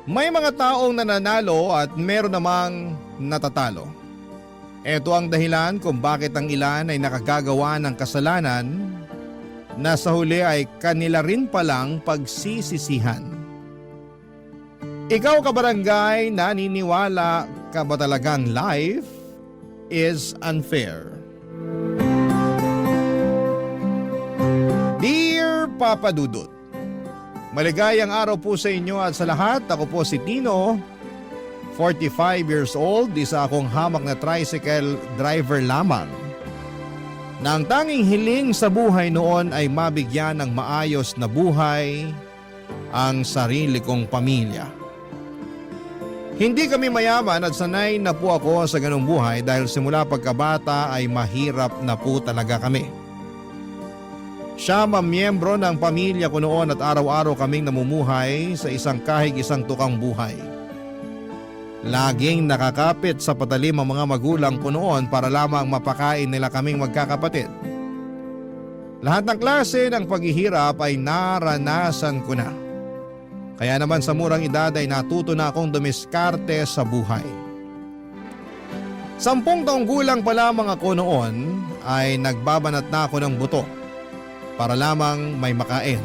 May mga taong nananalo at meron namang natatalo. Ito ang dahilan kung bakit ang ilan ay nakagagawa ng kasalanan na sa huli ay kanila rin palang pagsisisihan. Ikaw kabarangay, naniniwala ka ba talagang life is unfair? Dear Papa Dudut, maligayang araw po sa inyo at sa lahat. Ako po si Tino, 45 years old, isa akong hamak na tricycle driver lamang. Na ang tanging hiling sa buhay noon ay mabigyan ng maayos na buhay ang sarili kong pamilya. Hindi kami mayaman at sanay na po ako sa ganong buhay dahil simula pagkabata ay mahirap na po talaga kami. Siya miyembro ng pamilya ko noon at araw-araw kaming namumuhay sa isang kahig isang tukang buhay. Laging nakakapit sa patalim ang mga magulang ko noon para lamang mapakain nila kaming magkakapatid. Lahat ng klase ng paghihirap ay naranasan ko na. Kaya naman sa murang edad ay natuto na akong dumiskarte sa buhay. 10 taong gulang pa lamang ako noon ay nagbabanat na ako ng buto para lamang may makain.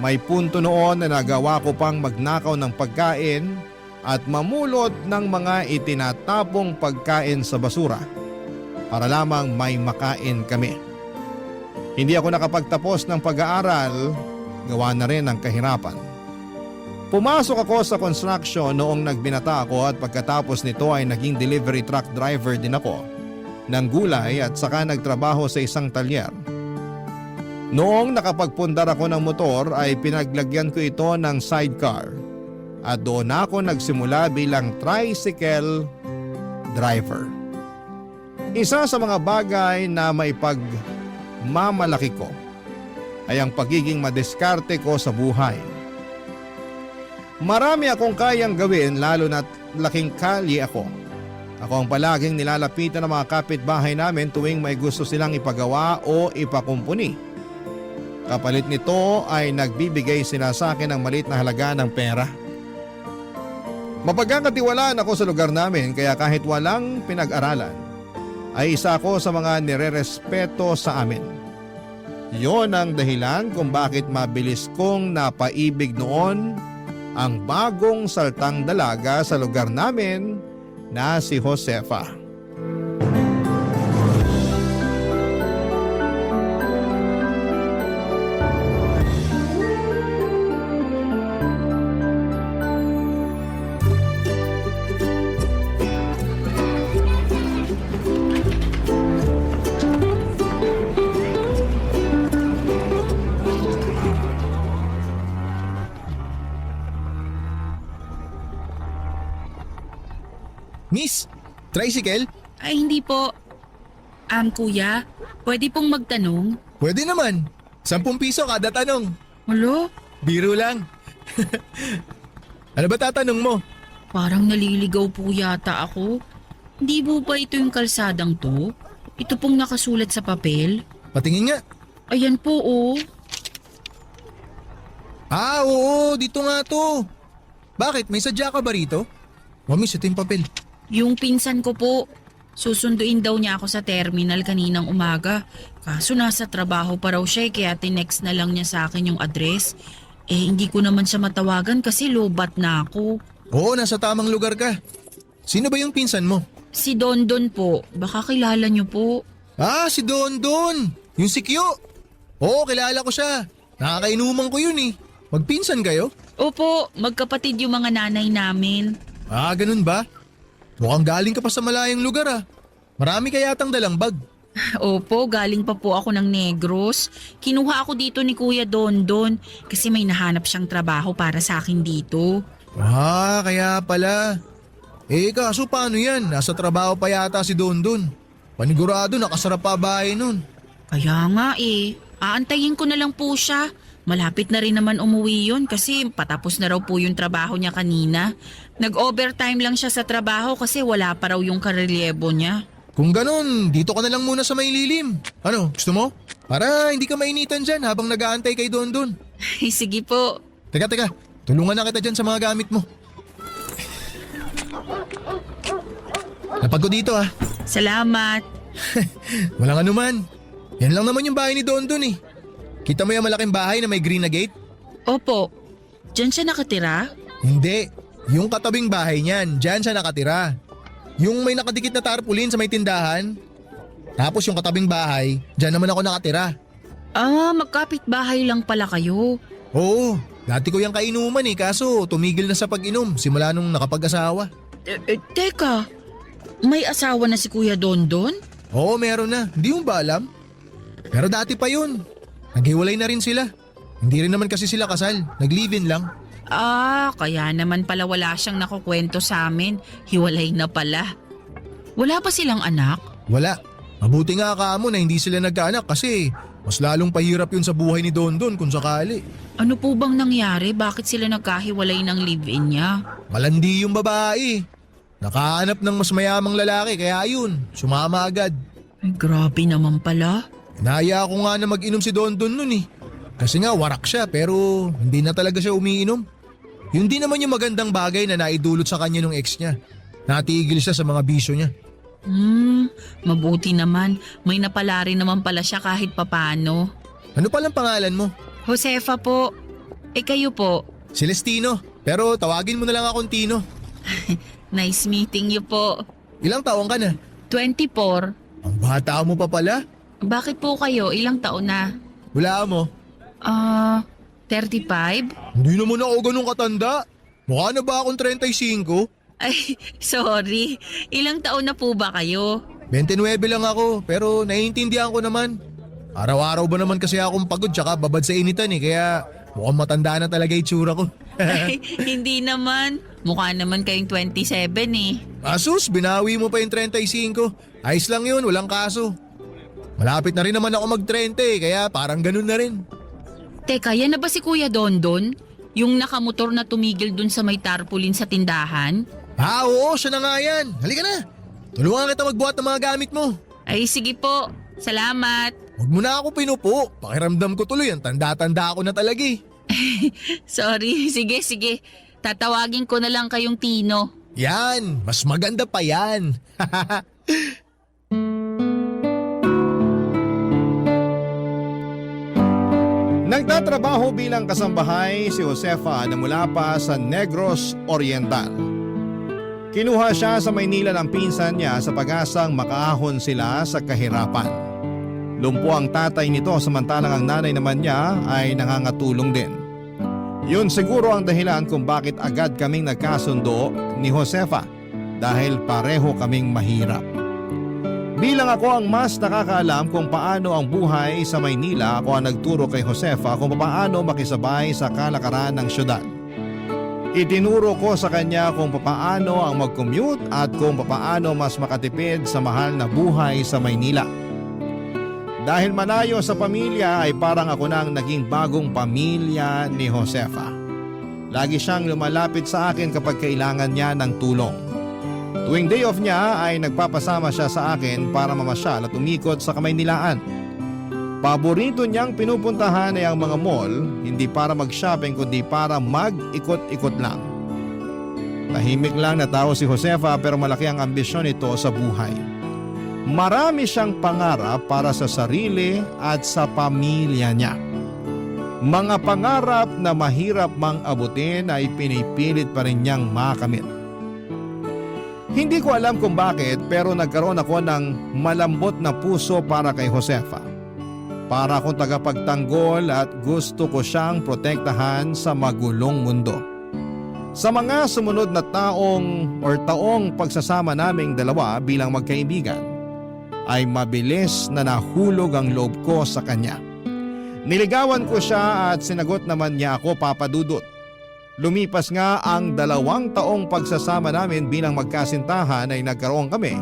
May punto noon na nagawa ko pang magnakaw ng pagkain at mamulot ng mga itinatapong pagkain sa basura para lamang may makain kami. Hindi ako nakapagtapos ng pag-aaral, gawa na rin ng kahirapan. Pumasok ako sa construction noong nagbinata ako at pagkatapos nito ay naging delivery truck driver din ako ng gulay at saka nagtrabaho sa isang talyer. Noong nakapagpundar ako ng motor ay pinaglagyan ko ito ng sidecar at doon ako nagsimula bilang tricycle driver. Isa sa mga bagay na may pagmamalaki ko ay ang pagiging madiskarte ko sa buhay. Marami akong kayang gawin lalo na't laking kalye ako. Ako ang palaging nilalapitan ng mga kapitbahay namin tuwing may gusto silang ipagawa o ipakumpuni. Kapalit nito ay nagbibigay sila sa akin ng maliit na halaga ng pera. Mapagkakatiwalaan ako sa lugar namin kaya kahit walang pinag-aralan ay isa ako sa mga nirerespeto sa amin. Yon ang dahilan kung bakit mabilis kong napaibig noon ang bagong saltang dalaga sa lugar namin na si Josefa. Miss, tricycle? Ay hindi po. Kuya, pwede pong magtanong? Pwede naman. 10 piso kada tanong. Alo, Biro lang. Ano ba tatanong mo? parang naliligaw po yata ako. Hindi po ba ito yung kalsadang to? Ito pong nakasulat sa papel? Patingin nga. Ayan po oh. Ah, oo, dito nga to. Bakit? May sadya ka ba rito? Miss, ito yung papel. Yung pinsan ko po. Susunduin daw niya ako sa terminal kaninang umaga. Kaso nasa trabaho pa raw siya kaya tinext na lang niya sa akin yung address. Hindi ko naman siya matawagan kasi lobat na ako. Oo, nasa tamang lugar ka. Sino ba yung pinsan mo? Si Dondon po. Baka kilala niyo po. Ah, si Don Don. Yung si Kyo. Oo, kilala ko siya. Nakakainuman ko yun eh. Magpinsan kayo? Opo, magkapatid yung mga nanay namin. Ah, ganun ba? Mukhang galing ka pa sa malayang lugar ah. Marami ka yatang dalang bag. Opo, galing pa po ako ng Negros. Kinuha ako dito ni Kuya Dondon kasi may nahanap siyang trabaho para sa akin dito. Ah, kaya pala. Kaso paano yan? Nasa trabaho pa yata si Don Don. Panigurado nakasarap pa bahay nun. Kaya nga aantayin ko na lang po siya. Malapit na rin naman umuwi yun kasi patapos na raw po yung trabaho niya kanina. Nag-overtime lang siya sa trabaho kasi wala pa raw yung karelyebo niya. Kung ganun, dito ka na lang muna sa may lilim. Ano, gusto mo? Para hindi ka mainitan dyan habang nag-aantay kay Don Don. Sige po. Teka, Tulungan na kita dyan sa mga gamit mo. Lapag ko dito ah. Salamat. Walang anuman. Yan lang naman yung bahay ni Dondon eh. Kita mo yung malaking bahay na may green na gate? Opo, diyan siya nakatira? Hindi. Yung katabing bahay niyan, dyan siya nakatira. Yung may nakadikit na tarpaulin sa may tindahan. Tapos yung katabing bahay, dyan naman ako nakatira. Ah, magkapit-bahay lang pala kayo. Oo, dati ko yung kainuman eh, kaso tumigil na sa pag-inom simula nung nakapag-asawa. Teka, may asawa na si Kuya Dondon? Oo, meron na. Hindi mo ba alam? Pero dati pa yun. Naghiwalay na rin sila. Hindi rin naman kasi sila kasal. Nag-live-in lang. Ah, kaya naman pala wala siyang nakukwento sa amin. Hiwalay na pala. Wala pa silang anak? Wala. Mabuti nga kamo na hindi sila nagkaanak kasi mas lalong pahirap yun sa buhay ni Dondon kung sakali. Ano po bang nangyari? Bakit sila nagkahiwalay ng live-in niya? Malandi yung babae. Nakahanap ng mas mayamang lalaki kaya yun, sumama agad. Ay, grabe naman pala. Naya ko nga na mag-inom si Dondon nun eh. Kasi nga warak siya pero hindi na talaga siya umiinom. Yun din naman yung magandang bagay na naidulot sa kanya ng ex niya. Natigil siya sa mga bisyo niya. Mabuti naman. May napala rin naman pala siya kahit papano. Ano palang pangalan mo? Josefa po. Kayo po. Celestino. Pero tawagin mo na lang akong Tino. Nice meeting you po. Ilang taon ka na? 24. Ang bata mo pa pala. Bakit po kayo? Ilang taon na? Wala mo. 35? Hindi naman ako ganun katanda. Mukha na ba akong 35? Ay, sorry. Ilang taon na po ba kayo? 29 lang ako pero naiintindihan ko naman. Araw-araw ba naman kasi akong pagod tsaka babad sa initan eh kaya mukhang matanda na talaga itsura ko. Ay, hindi naman. Mukha naman kayong 27 eh. Asus, binawi mo pa yung 35. Ayos lang yun, walang kaso. Malapit na rin naman ako mag-30 eh, kaya parang ganun na rin. Teka, yan na ba si Kuya Dondon? Yung nakamotor na tumigil dun sa may tarpaulin sa tindahan? Oo, siya na nga yan. Halika na. Tulungan kita magbuhat ng mga gamit mo. Ay, sige po. Salamat. Huwag mo na ako pinupo. Pakiramdam ko tuloy, ang tanda-tanda ako na talaga eh. Sorry. Sige. Tatawagin ko na lang kayong Tino. Yan, mas maganda pa yan. Nagtatrabaho bilang kasambahay si Josefa na mula pa sa Negros Oriental. Kinuha siya sa Maynila ng pinsan niya sa pag-asang makaahon sila sa kahirapan. Lumpo ang tatay nito samantalang ang nanay naman niya ay nangangatulong din. Yun siguro ang dahilan kung bakit agad kaming nagkasundo ni Josefa dahil pareho kaming mahirap. Bilang ako ang mas nakakaalam kung paano ang buhay sa Maynila, ako ang nagturo kay Josefa kung paano makisabay sa kalakaran ng syudad. Itinuro ko sa kanya kung paano ang mag-commute at kung paano mas makatipid sa mahal na buhay sa Maynila. Dahil malayo sa pamilya ay parang ako nang naging bagong pamilya ni Josefa. Lagi siyang lumalapit sa akin kapag kailangan niya ng tulong. Tuwing day off niya ay nagpapasama siya sa akin para mamasyal at umikot sa Kamaynilaan. Paborito niyang pinupuntahan ay ang mga mall, hindi para mag-shopping kundi para mag-ikot-ikot lang. Tahimik lang na tao si Josefa pero malaki ang ambisyon nito sa buhay. Marami siyang pangarap para sa sarili at sa pamilya niya. Mga pangarap na mahirap mang abutin ay pinipilit pa rin niyang makamit. Hindi ko alam kung bakit pero nagkaroon ako ng malambot na puso para kay Josefa. Para akong tagapagtanggol at gusto ko siyang protektahan sa magulong mundo. Sa mga sumunod na taong pagsasama naming dalawa bilang magkaibigan, ay mabilis na nahulog ang loob ko sa kanya. Niligawan ko siya at sinagot naman niya ako, Papa Dudut. Lumipas nga ang 2 taong pagsasama namin bilang magkasintahan ay nagkaroon kami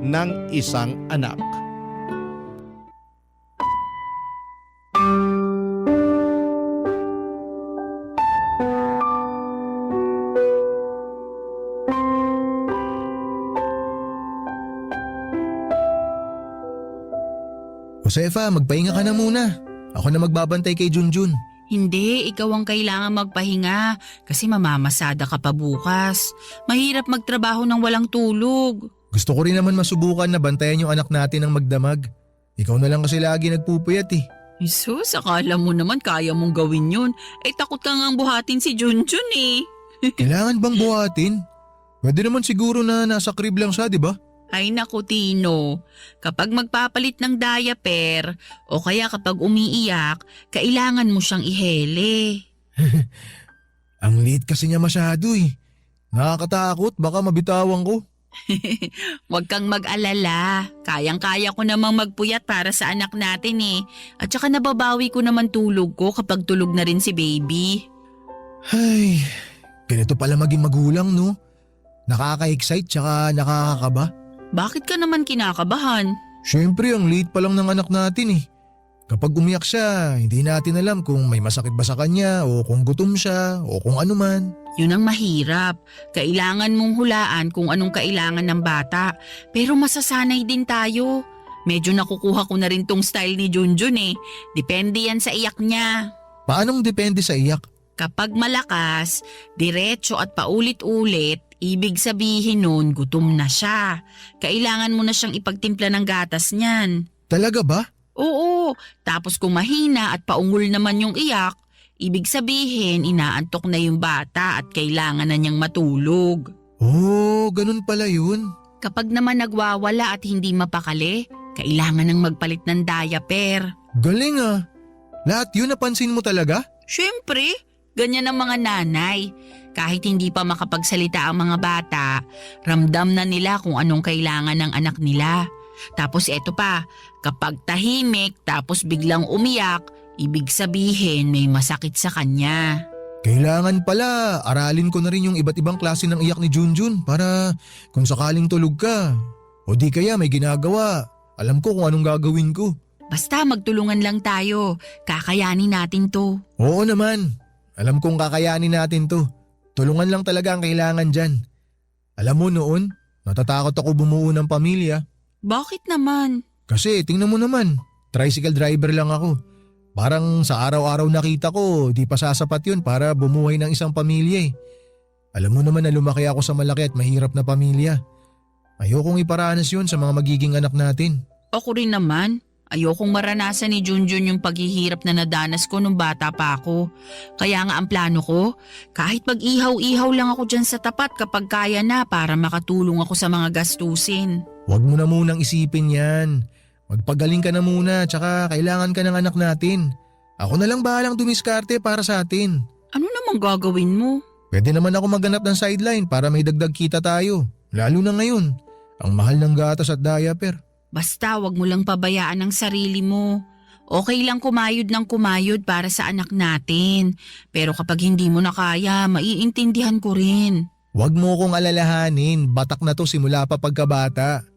ng isang anak. Josefa, magpahinga ka na muna. Ako na magbabantay kay Junjun. Hindi, ikaw ang kailangan magpahinga kasi mamamasada ka pa bukas. Mahirap magtrabaho ng walang tulog. Gusto ko rin naman masubukan na bantayan yung anak natin ng magdamag. Ikaw na lang kasi lagi nagpupuyat eh. Jesus, akala mo naman kaya mong gawin yun. Takot ka ngang buhatin si Junjun eh. Kailangan bang buhatin? Pwede naman siguro na nasa crib lang siya, di ba? Ay naku Tino, kapag magpapalit ng diaper o kaya kapag umiiyak, kailangan mo siyang ihele. Ang liit kasi niya masyado eh. Nakakatakot, baka mabitawan ko. Huwag kang mag-alala, kayang-kaya ko namang magpuyat para sa anak natin eh. At saka nababawi ko naman tulog ko kapag tulog na rin si baby. Ay, ganito pala maging magulang no? Nakaka-excite tsaka nakakakaba. Bakit ka naman kinakabahan? Siyempre ang liit pa lang ng anak natin eh. Kapag umiyak siya, hindi natin alam kung may masakit ba sa kanya o kung gutom siya o kung ano man. Yun ang mahirap. Kailangan mong hulaan kung anong kailangan ng bata. Pero masasanay din tayo. Medyo nakukuha ko na rin tong style ni Junjun eh. Depende yan sa iyak niya. Paanong depende sa iyak? Kapag malakas, diretso at paulit-ulit, ibig sabihin nun gutom na siya. Kailangan mo na siyang ipagtimpla ng gatas niyan. Talaga ba? Oo, tapos kung mahina at paungol naman yung iyak, ibig sabihin inaantok na yung bata at kailangan na niyang matulog. Oh, ganun pala yun. Kapag naman nagwawala at hindi mapakali, kailangan nang magpalit ng diaper. Galing ah. Lahat yun napansin mo talaga? Siyempre, ganyan ang mga nanay. Kahit hindi pa makapagsalita ang mga bata, ramdam na nila kung anong kailangan ng anak nila. Tapos eto pa, kapag tahimik tapos biglang umiyak, ibig sabihin may masakit sa kanya. Kailangan pala, aralin ko na rin yung iba't ibang klase ng iyak ni Junjun para kung sakaling tulog ka o di kaya may ginagawa, alam ko kung anong gagawin ko. Basta magtulungan lang tayo, kakayanin natin to. Oo naman, alam kong kakayanin natin to. Tulungan lang talaga ang kailangan dyan. Alam mo noon, natatakot ako bumuo ng pamilya. Bakit naman? Kasi tingnan mo naman, tricycle driver lang ako. Parang sa araw-araw nakita ko, di pa sasapat yun para bumuhay ng isang pamilya eh. Alam mo naman na lumaki ako sa malaki at mahirap na pamilya. Ayokong iparanas yun sa mga magiging anak natin. Ako rin naman. Ayokong maranasan ni Junjun yung paghihirap na nadanas ko nung bata pa ako. Kaya nga ang plano ko, kahit mag-ihaw-ihaw lang ako dyan sa tapat kapag kaya na para makatulong ako sa mga gastusin. Huwag mo na munang isipin yan. Magpagaling ka na muna tsaka kailangan ka ng anak natin. Ako na lang bahalang dumiskarte para sa atin. Ano namang gagawin mo? Pwede naman ako maghanap ng sideline para may dagdag kita tayo. Lalo na ngayon, ang mahal ng gatas at diaper. Basta wag mo lang pabayaan ang sarili mo. Okay lang kumayod ng kumayod para sa anak natin. Pero kapag hindi mo na kaya, maiintindihan ko rin. Huwag mo kong alalahanin, batak na to simula pa pagkabata.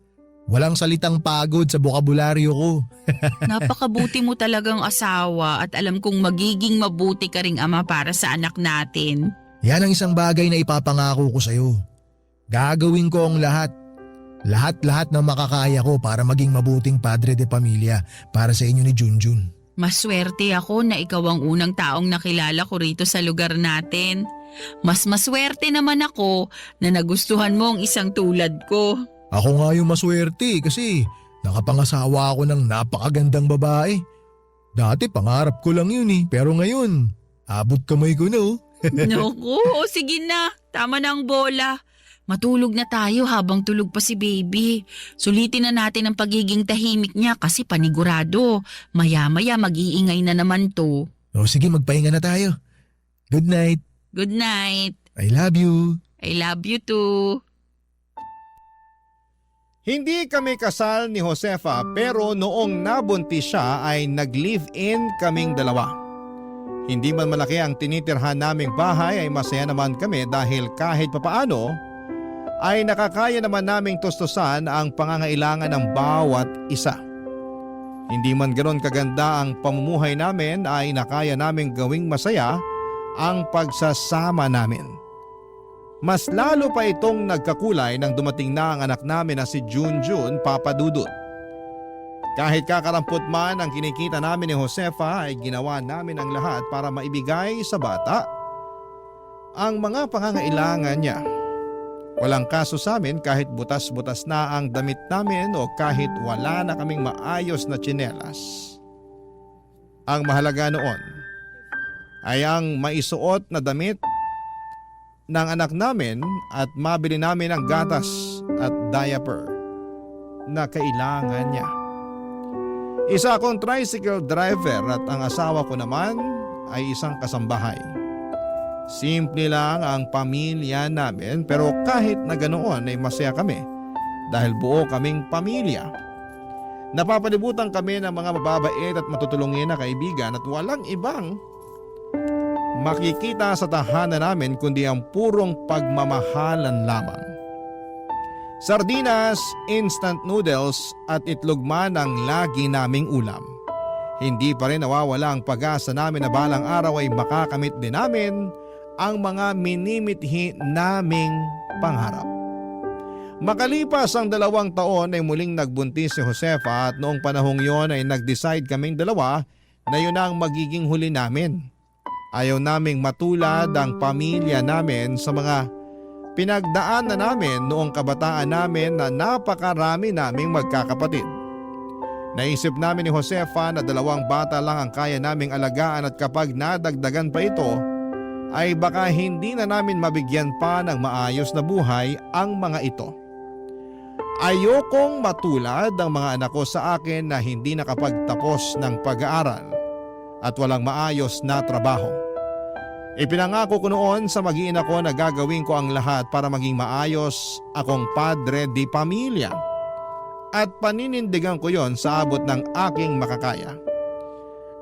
Walang salitang pagod sa bokabularyo ko. Napakabuti mo talagang asawa at alam kong magiging mabuti ka ring ama para sa anak natin. Yan ang isang bagay na ipapangako ko sa'yo. Gagawin ko ang lahat. Lahat-lahat na makakaya ko para maging mabuting padre de pamilya para sa inyo ni Junjun. Maswerte ako na ikaw ang unang taong nakilala ko rito sa lugar natin. Mas maswerte naman ako na nagustuhan mo ang isang tulad ko. Ako nga yung maswerte kasi nakapangasawa ako ng napakagandang babae. Dati pangarap ko lang yun pero ngayon abot kamay ko na oh. Naku, sige na. Tama na ang bola. Matulog na tayo habang tulog pa si baby. Sulitin na natin ang pagiging tahimik niya kasi panigurado. Maya-maya mag-iingay na naman to. O sige, magpahinga na tayo. Good night. Good night. I love you. I love you too. Hindi kami kasal ni Josefa pero noong nabuntis siya ay nag-live-in kaming dalawa. Hindi man malaki ang tinitirhan naming bahay ay masaya naman kami dahil kahit papaano ay nakakaya naman naming tustusan ang pangangailangan ng bawat isa. Hindi man ganoon kaganda ang pamumuhay namin ay nakaya naming gawing masaya ang pagsasama namin. Mas lalo pa itong nagkakulay nang dumating na ang anak namin na si Junjun Papa Dudut. Kahit kakarampot man ang kinikita namin ni Josefa ay ginawa namin ang lahat para maibigay sa bata ang mga pangangailangan niya. Walang kaso sa amin kahit butas-butas na ang damit namin o kahit wala na kaming maayos na tsinelas. Ang mahalaga noon ay ang maisuot na damit ng anak namin at mabili namin ang gatas at diaper na kailangan niya. Isa akong tricycle driver at ang asawa ko naman ay isang kasambahay. Simple lang ang pamilya namin pero kahit na ganoon ay masaya kami dahil buo kaming pamilya. Napapalibutan kami ng mga mababait at matutulungin na kaibigan at walang ibang makikita sa tahanan namin kundi ang purong pagmamahalan lamang. Sardinas, instant noodles at itlog man ang lagi naming ulam. Hindi pa rin nawawala ang pag-asa namin na balang araw ay makakamit din namin ang mga minimithi naming pangarap. Makalipas ang 2 taon ay muling nagbuntis si Josefa at noong panahong yon ay nag-decide kaming dalawa na yun ang magiging huli namin. Ayaw naming matulad ang pamilya namin sa mga pinagdaan na namin noong kabataan namin na napakarami naming magkakapatid. Naisip namin ni Josefa na 2 bata lang ang kaya naming alagaan at kapag nadagdagan pa ito ay baka hindi na namin mabigyan pa ng maayos na buhay ang mga ito. Ayokong matulad ang mga anak ko sa akin na hindi nakapagtapos ng pag-aaral at walang maayos na trabaho. Ipinangako ko noon sa mag-iina ko na gagawin ko ang lahat para maging maayos akong padre di pamilya at paninindigan ko yon sa abot ng aking makakaya.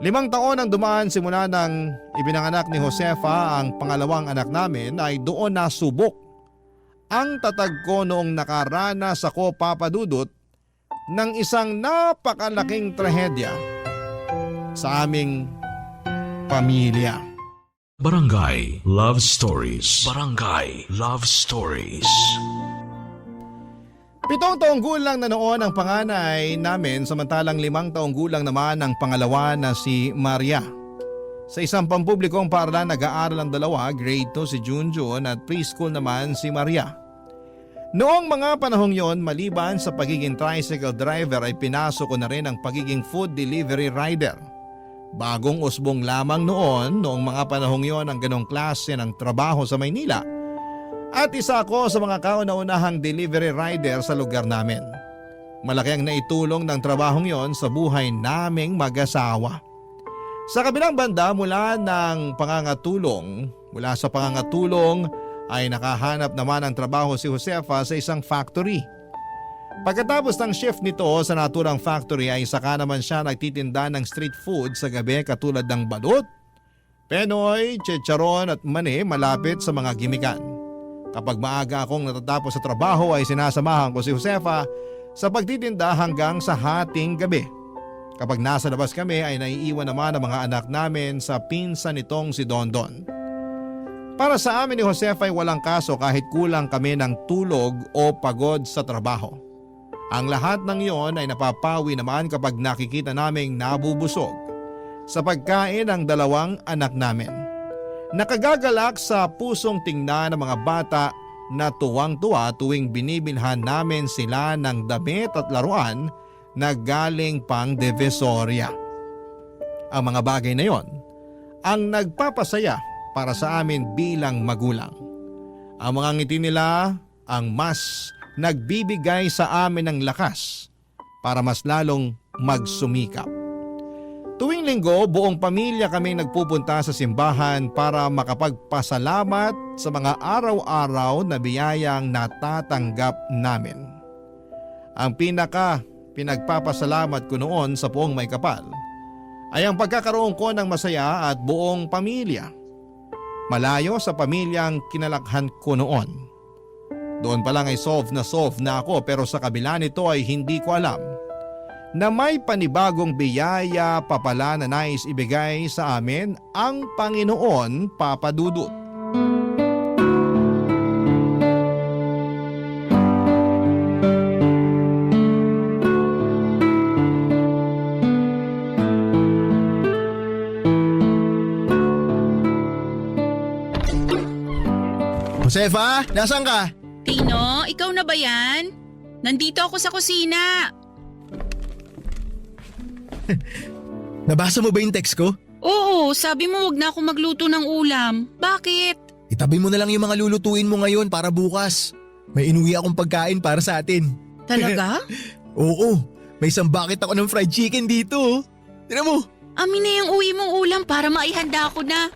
5 taon ang dumaan simula nang ipinanganak ni Josefa ang pangalawang anak namin ay doon nasubok ang tatag ko noong nakaranas ako, Papa Dudut, ng isang napakalaking trahedya sa aming pamilya. Barangay Love Stories. Barangay Love Stories. 7 taong gulang na noon ang panganay namin samantalang 5 taong gulang naman ang pangalawa na si Maria. Sa isang pampublikong paaralan nag-aaral ang dalawa, grade 2 si Junjun at preschool naman si Maria. Noong mga panahong yon, maliban sa pagiging tricycle driver ay pinasok ko na rin ang pagiging food delivery rider. Bagong usbong lamang noong mga panahong yon ang ganong klase ng trabaho sa Maynila. At isa ako sa mga kauna-unahang delivery rider sa lugar namin. Malaki ang naitulong ng trabahong yon sa buhay naming mag-asawa. Sa kabilang banda mula sa pangangatulong ay nakahanap naman ng trabaho si Josefa sa isang factory. Pagkatapos ng shift nito sa naturang factory ay saka naman siya nagtitinda ng street food sa gabi katulad ng balot, penoy, chicharon at mani malapit sa mga gimikan. Kapag maaga akong natatapos sa trabaho ay sinasamahan ko si Josefa sa pagtitinda hanggang sa hating gabi. Kapag nasa labas kami ay naiiwan naman ang mga anak namin sa pinsan nitong si Dondon. Para sa amin ni Josefa ay walang kaso kahit kulang kami ng tulog o pagod sa trabaho. Ang lahat ng iyon ay napapawi naman kapag nakikita naming nabubusog sa pagkain ng 2 anak namin. Nakagagalak sa pusong tingnan ng mga bata na tuwang-tuwa tuwing binibilhan namin sila ng damit at laruan na galing pang Divisoria. Ang mga bagay na iyon ang nagpapasaya para sa amin bilang magulang. Ang mga ngiti nila ang mas nagbibigay sa amin ng lakas para mas lalong magsumikap. Tuwing linggo, buong pamilya kami nagpupunta sa simbahan para makapagpasalamat sa mga araw-araw na biyayang natatanggap namin. Ang pinagpapasalamat ko noon sa Puong May Kapal ay ang pagkakaroon ko ng masaya at buong pamilya. Malayo sa pamilyang kinalakhan ko noon. Doon pa lang ay solve na ako pero sa kabila nito ay hindi ko alam na may panibagong biyaya pa pala na nais ibigay sa amin ang Panginoon, Papa Dudut. Josefa, nasaan ka? Tino, ikaw na ba yan? Nandito ako sa kusina. Nabasa mo ba yung text ko? Oo, sabi mo wag na ako magluto ng ulam. Bakit? Itabi mo na lang yung mga lulutuin mo ngayon para bukas. May inuwi akong pagkain para sa atin. Talaga? Oo, may isang bucket ako ng fried chicken dito. Tignan mo. Amin na yung uwi mong ulam para maihanda ko na.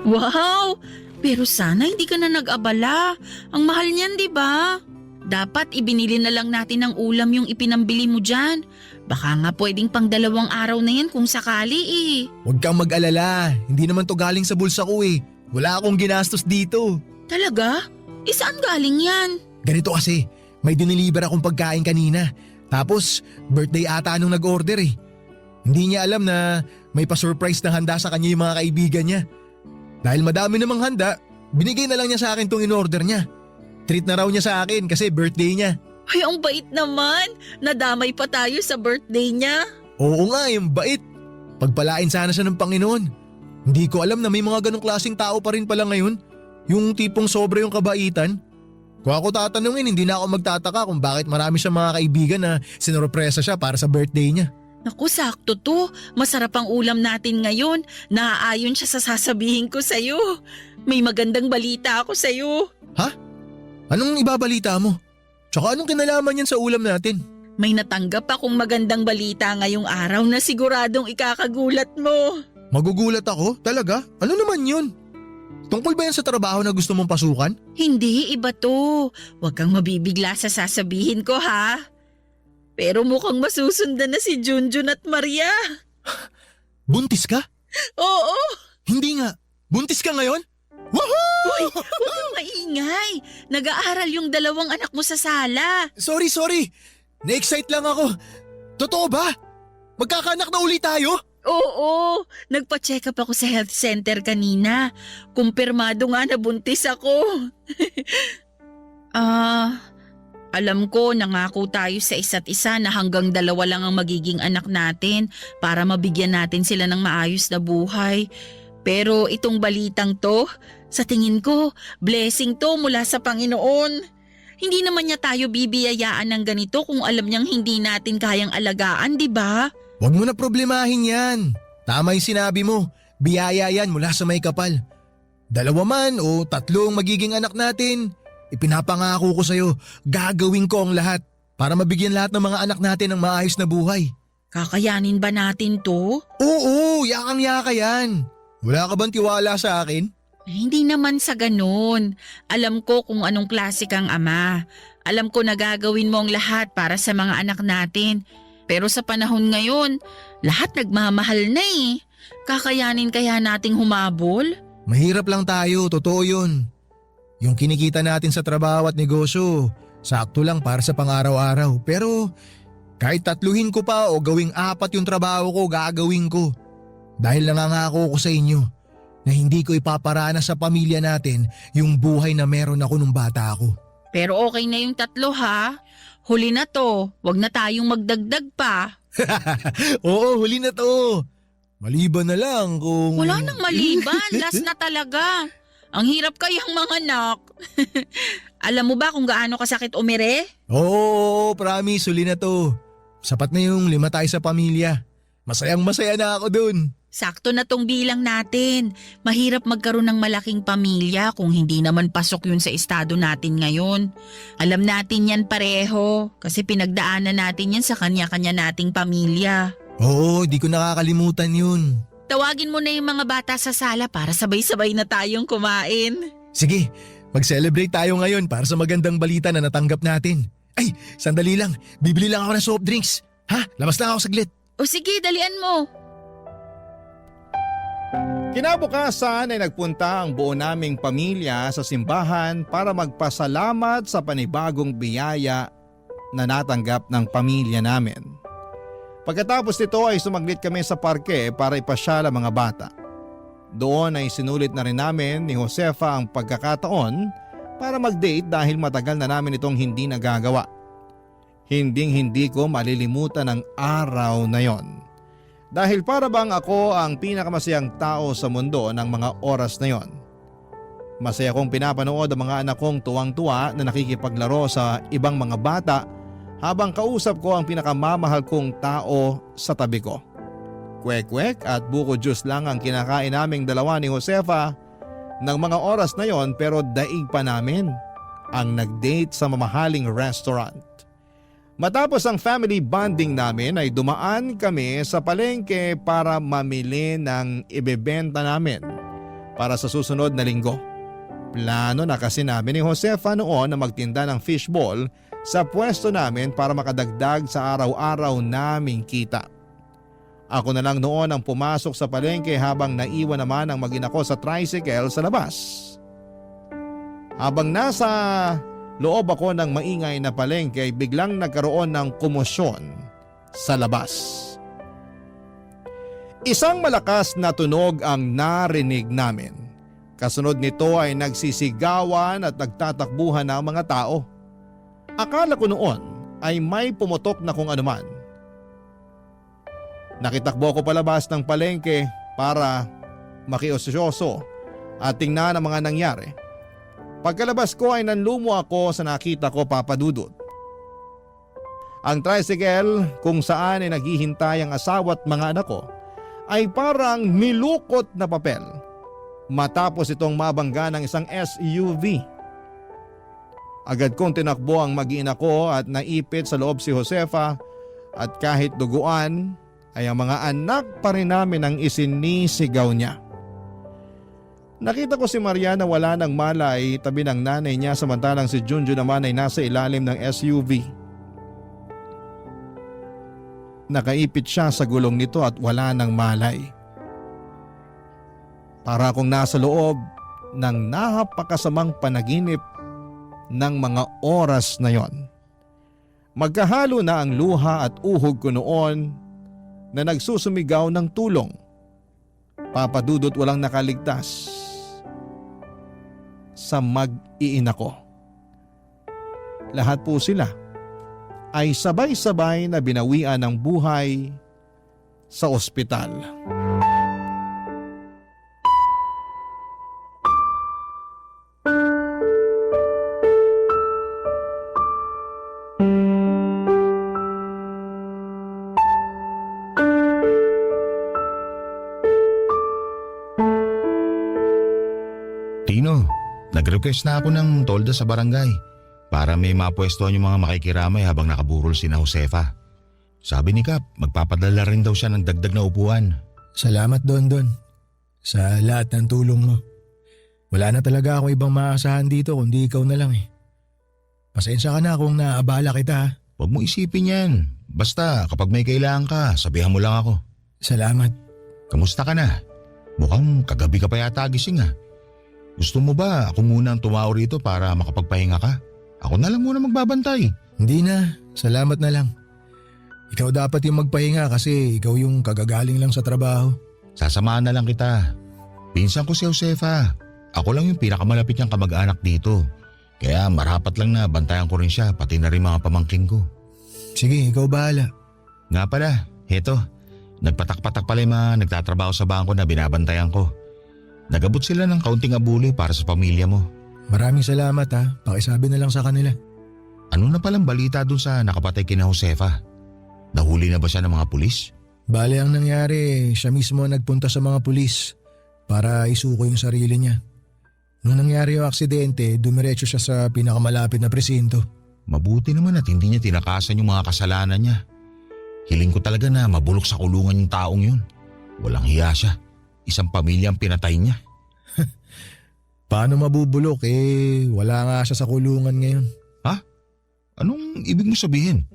Wow! Pero sana hindi ka na nag-abala. Ang mahal niyan, di ba? Dapat ibinili na lang natin ng ulam yung ipinambili mo dyan. Baka nga pwedeng pang 2 araw na yan kung sakali eh. Huwag kang mag-alala. Hindi naman to galing sa bulsa ko eh. Wala akong ginastos dito. Talaga? Saan galing yan? Ganito kasi, may diniliver akong pagkain kanina. Tapos, birthday ata nung nag-order eh. Hindi niya alam na may pa-surprise na handa sa kanya yung mga kaibigan niya. Dahil madami namang handa, binigay na lang niya sa akin tong in-order niya. Treat na raw niya sa akin kasi birthday niya. Ay, ang bait naman. Nadamay pa tayo sa birthday niya. Oo nga, yung bait. Pagpalain sana siya ng Panginoon. Hindi ko alam na may mga ganong klaseng tao pa rin pala ngayon. Yung tipong sobra yung kabaitan. Kung ako tatanungin, hindi na ako magtataka kung bakit marami siyang mga kaibigan na sinurpresa siya para sa birthday niya. Naku, sakto to. Masarap ang ulam natin ngayon. Naaayon siya sa sasabihin ko sa'yo. May magandang balita ako sa'yo. Ha? Anong ibabalita mo? Tsaka anong kinalaman yan sa ulam natin? May natanggap akong magandang balita ngayong araw na siguradong ikakagulat mo. Magugulat ako? Talaga? Ano naman yun? Tungkol ba yan sa trabaho na gusto mong pasukan? Hindi, iba to. Huwag kang mabibigla sa sasabihin ko ha. Pero mukhang masusundan na si Junjun at Maria. Buntis ka? Oo. Hindi nga. Buntis ka ngayon? Uy, huwag kang maingay. Nag-aaral yung 2 anak mo sa sala. Sorry. Na-excite lang ako. Totoo ba? Magkakaanak na ulit tayo? Oo, nagpa-check up ako sa health center kanina. Kumpirmado nga na buntis ako. Alam ko nangako tayo sa isa't isa na hanggang 2 lang ang magiging anak natin para mabigyan natin sila ng maayos na buhay. Pero itong balitang to, sa tingin ko, blessing to mula sa Panginoon. Hindi naman niya tayo bibiyayaan ng ganito kung alam niyang hindi natin kayang alagaan, di ba? Huwag mo na problemahin yan. Tama yung sinabi mo. Biyaya yan mula sa may kapal. 2 man o 3 magiging anak natin. Ipinapangako ko sa'yo, gagawin ko ang lahat para mabigyan lahat ng mga anak natin ng maayos na buhay. Kakayanin ba natin to? Oo, yakang-yaka yan. Wala ka bang tiwala sa akin? Hindi naman sa ganun. Alam ko kung anong klase kang ama. Alam ko na gagawin mo ang lahat para sa mga anak natin. Pero sa panahon ngayon, lahat nagmamahal na eh. Kakayanin kaya nating humabol? Mahirap lang tayo, totoo yun. Yung kinikita natin sa trabaho at negosyo, sakto lang para sa pang-araw-araw. Pero kahit 3 ko pa o gawing 4 yung trabaho ko, gagawin ko. Dahil nangangako ko sa inyo na hindi ko ipaparana sa pamilya natin yung buhay na meron ako nung bata ako. Pero okay na yung 3 ha. Huli na to. Huwag na tayong magdagdag pa. Oo, huli na to. Maliban na lang kung… Wala nang maliban. Last na talaga. Ang hirap kayang mga anak. Alam mo ba kung gaano kasakit umire? Oo, promise, huli na to. Sapat na yung 5 tayo sa pamilya. Masayang masaya na ako dun. Sakto na tong bilang natin. Mahirap magkaroon ng malaking pamilya kung hindi naman pasok yun sa estado natin ngayon. Alam natin yan pareho kasi pinagdaanan natin yan sa kanya-kanya nating pamilya. Oo, di ko nakakalimutan yun. Tawagin mo na yung mga bata sa sala para sabay-sabay na tayong kumain. Sige, mag-celebrate tayo ngayon para sa magandang balita na natanggap natin. Ay, sandali lang. Bibili lang ako ng soft drinks. Ha? Labas lang ako saglit. O sige, dalian mo. Kinabukasan ay nagpunta ang buo naming pamilya sa simbahan para magpasalamat sa panibagong biyaya na natanggap ng pamilya namin. Pagkatapos nito ay sumaglit kami sa parke para ipasyal ang mga bata. Doon ay sinulit na rin namin ni Josefa ang pagkakataon para mag-date dahil matagal na namin itong hindi nagagawa. Hinding-hindi ko malilimutan ang araw na yon. Dahil para bang ako ang pinakamasayang tao sa mundo ng mga oras na yon. Masaya kong pinapanood ang mga anak kong tuwang-tuwa na nakikipaglaro sa ibang mga bata habang kausap ko ang pinakamamahal kong tao sa tabi ko. Kwek-kwek at buko juice lang ang kinakain naming dalawa ni Josefa ng mga oras na yon, pero daig pa namin ang nag-date sa mamahaling restaurant. Matapos ang family bonding namin ay dumaan kami sa palengke para mamili ng ibebenta namin para sa susunod na linggo. Plano na kasi namin ni Josefa noon na magtinda ng fishball sa pwesto namin para makadagdag sa araw-araw naming kita. Ako na lang noon ang pumasok sa palengke habang naiwan naman ang mag-ina ko sa tricycle sa labas. Habang nasa loob ako ng maingay na palengke ay biglang nagkaroon ng komosyon sa labas. Isang malakas na tunog ang narinig namin. Kasunod nito ay nagsisigawan at nagtatakbuhan na ang mga tao. Akala ko noon ay may pumutok na kung anuman. Nakitakbo ko palabas ng palengke para makiosyoso at tingnan ang mga nangyari. Pagkalabas ko ay nanlumo ako sa nakita ko, Papa Dudut. Ang tricycle kung saan ay naghihintay ang asawa at mga anak ko ay parang nilukot na papel matapos itong mabangga ng isang SUV. Agad kong tinakbo ang mag-ina ko at naipit sa loob si Josefa at kahit duguan ay ang mga anak pa rin namin ang isinisigaw niya. Nakita ko si Maria na wala ng malay tabi ng nanay niya samantalang si Junjun naman ay nasa ilalim ng SUV. Nakaipit siya sa gulong nito at wala ng malay. Para akong nasa loob ng napakasamang panaginip ng mga oras na yon. Magkahalo na ang luha at uhog ko noon na nagsusumigaw ng tulong. Papa Dudut, walang nakaligtas sa mag-iina ko. Lahat po sila ay sabay-sabay na binawian ng buhay sa ospital. Tino, nag-request na ako ng tolda sa barangay para may mapwestuhan yung mga makikiramay habang nakaburol si na Josefa. Sabi ni Kap, magpapadala rin daw siya ng dagdag na upuan. Salamat Don sa lahat ng tulong mo. Wala na talaga ako ibang maasahan dito kundi ikaw na lang eh. Pasensya ka na kung naabala kita ha. Huwag mo isipin yan. Basta kapag may kailangan ka, sabihan mo lang ako. Salamat. Kamusta ka na? Mukhang kagabi ka pa yata gising ha. Gusto mo ba ako muna ang tumaw rito para makapagpahinga ka? Ako na lang muna magbabantay. Hindi na, salamat na lang. Ikaw dapat yung magpahinga kasi ikaw yung kagagaling lang sa trabaho. Sasamahan na lang kita. Pinsan ko si Josefa. Ako lang yung pinakamalapit niyang kamag-anak dito. Kaya marapat lang na bantayan ko rin siya pati na rin mga pamangking ko. Sige, ikaw bahala. Nga pala, heto. Nagpatak-patak pala yung mga nagtatrabaho sa bangko na binabantayan ko. Nagabot sila ng kaunting abuli para sa pamilya mo. Maraming salamat ha, pakisabi na lang sa kanila. Ano na palang balita dun sa nakapatay kina Josefa? Nahuli na ba siya ng mga pulis? Bale ang nangyari, siya mismo nagpunta sa mga pulis para isuko yung sarili niya. Nung nangyari yung aksidente, dumiretso siya sa pinakamalapit na presinto. Mabuti naman at hindi niya tinakasan yung mga kasalanan niya. Hiling ko talaga na mabulok sa kulungan yung taong yun. Walang hiya siya. Isang pamilya ang pinatay niya. Paano mabubulok wala nga siya sa kulungan ngayon. Ha? Anong ibig mo sabihin?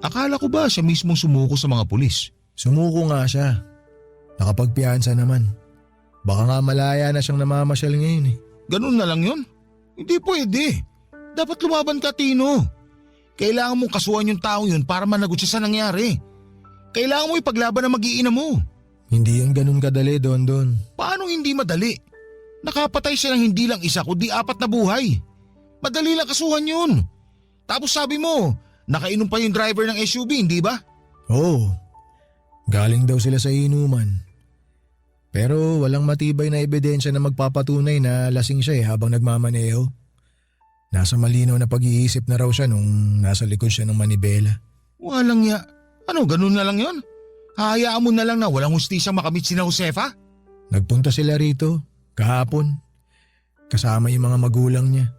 Akala ko ba siya mismong sumuko sa mga pulis? Sumuko nga siya. Nakapagpiyansa naman. Baka nga malaya na siyang namamasyal ngayon eh. Ganun na lang yun? Hindi pwede. Dapat lumaban ka, Tino. Kailangan mong kasuhan yung taong yun para managot siya sa nangyari. Kailangan mo ipaglaban ang mag-iina mo. Hindi yan ganun kadali, Don. Paano hindi madali? Nakapatay siya ng hindi lang isa kundi 4 na buhay. Madali lang kasuhan yun. Tapos sabi mo, nakainom pa yung driver ng SUV, hindi ba? Oo. Galing daw sila sa inuman. Pero walang matibay na ebidensya na magpapatunay na lasing siya habang nagmamaneho. Nasa malinaw na pag-iisip na raw siya nung nasa likod siya ng manibela. Walang ya. Ano, ganun na lang yon? Hayaan mo na lang na walang hustisya makamit si na Josefa? Nagpunta sila rito kahapon. Kasama yung mga magulang niya.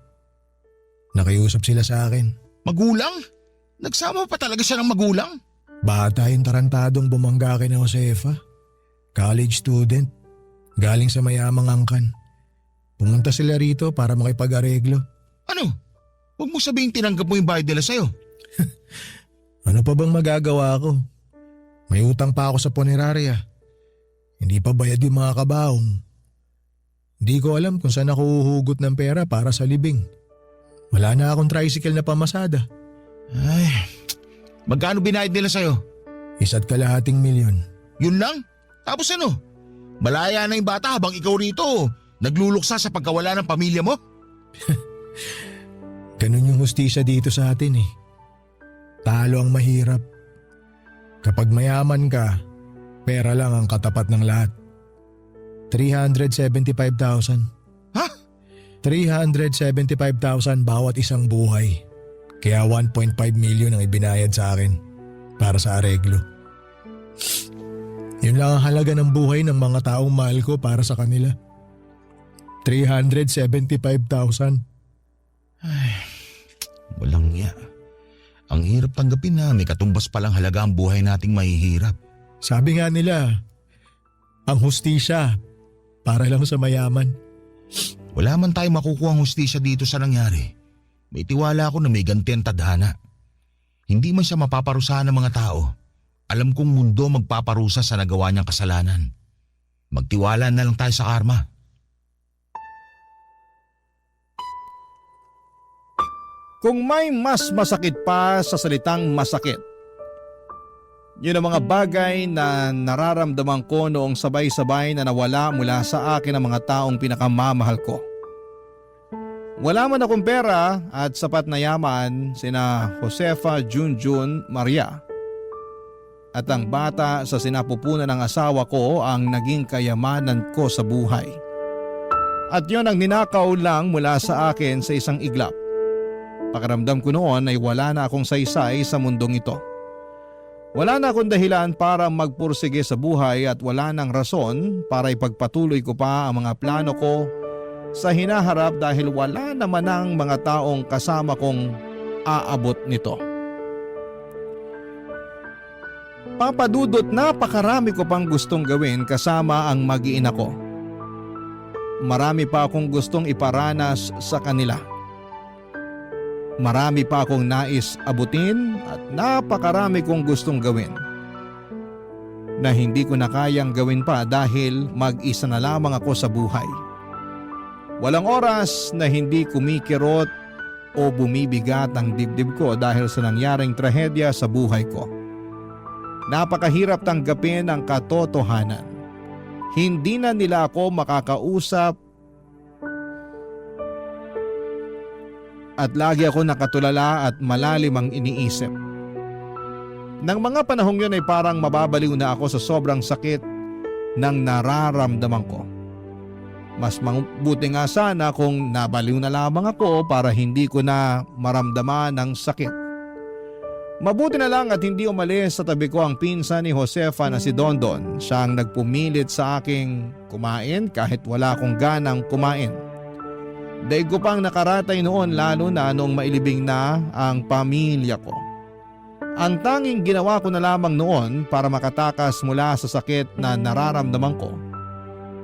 Nakiusap sila sa akin. Magulang? Nagsama pa talaga siya ng magulang? Bata yung tarantadong bumangga kay na Josefa. College student. Galing sa mayamang angkan. Pumunta sila rito para makipag-areglo. Ano? Huwag mo sabihin tinanggap mo yung bayad nila sa'yo. Ano pa bang magagawa ko? May utang pa ako sa punerarya. Hindi pa bayad yung mga kabaong. Hindi ko alam kung saan ako uhugot ng pera para sa libing. Wala na akong tricycle na pamasada. Ay, magkano binayad nila sa'yo? 1.5 milyon. Yun lang? Tapos ano? Malaya na yung bata habang ikaw rito nagluluksa sa pagkawala ng pamilya mo? Ganun yung hustisya dito sa atin eh. Talo ang mahirap. Kapag mayaman ka, pera lang ang katapat ng lahat. 375,000. Ha? 375,000 bawat isang buhay. Kaya 1.5 million ang ibinayad sa akin para sa areglo. Yun lang ang halaga ng buhay ng mga taong mahal ko para sa kanila. 375,000. Ay, walang ya. Ang hirap tanggapin na may katumbas palang halaga ang buhay nating mahihirap. Sabi nga nila, ang hustisya para lang sa mayaman. Wala man tayo makukuha ang hustisya dito sa nangyari. May tiwala ako na may ganti ang tadhana. Hindi man siya mapaparusahan ng mga tao. Alam kong mundo magpaparusa sa nagawa niyang kasalanan. Magtiwala na lang tayo sa karma. Kung may mas masakit pa sa salitang masakit, yun ang mga bagay na nararamdaman ko noong sabay-sabay na nawala mula sa akin ang mga taong pinakamamahal ko. Wala man akong pera at sapat na yaman sina Josefa Junjun Maria. At ang bata sa sinapupunan ng asawa ko ang naging kayamanan ko sa buhay. At yun ang ninakaw lang mula sa akin sa isang iglap. Pakiramdam ko noon ay wala na akong saysay sa mundong ito. Wala na akong dahilan para magpursige sa buhay at wala nang rason para ipagpatuloy ko pa ang mga plano ko sa hinaharap dahil wala naman ang mga taong kasama kong aabot nito. Papadudot, napakarami ko pang gustong gawin kasama ang mag-iina ko. Marami pa akong gustong iparanas sa kanila. Marami pa akong nais abutin at napakarami kong gustong gawin na hindi ko na kayang gawin pa dahil mag-isa na lamang ako sa buhay. Walang oras na hindi kumikirot o bumibigat ang dibdib ko dahil sa nangyaring trahedya sa buhay ko. Napakahirap tanggapin ang katotohanan. Hindi na nila ako makakausap at lagi ako nakatulala at malalim ang iniisip. Nang mga panahong yun ay parang mababaliw na ako sa sobrang sakit ng nararamdaman ko. Mas mabuti nga sana kung nabaliw na lamang ako para hindi ko na maramdaman ang sakit. Mabuti na lang at hindi umalis sa tabi ko ang pinsan ni Josefa na si Dondon. Siya ang nagpumilit sa aking kumain kahit wala akong ganang kumain. Daig ko pang nakaratay noon lalo na noong mailibing na ang pamilya ko. Ang tanging ginawa ko na lamang noon para makatakas mula sa sakit na nararamdaman ko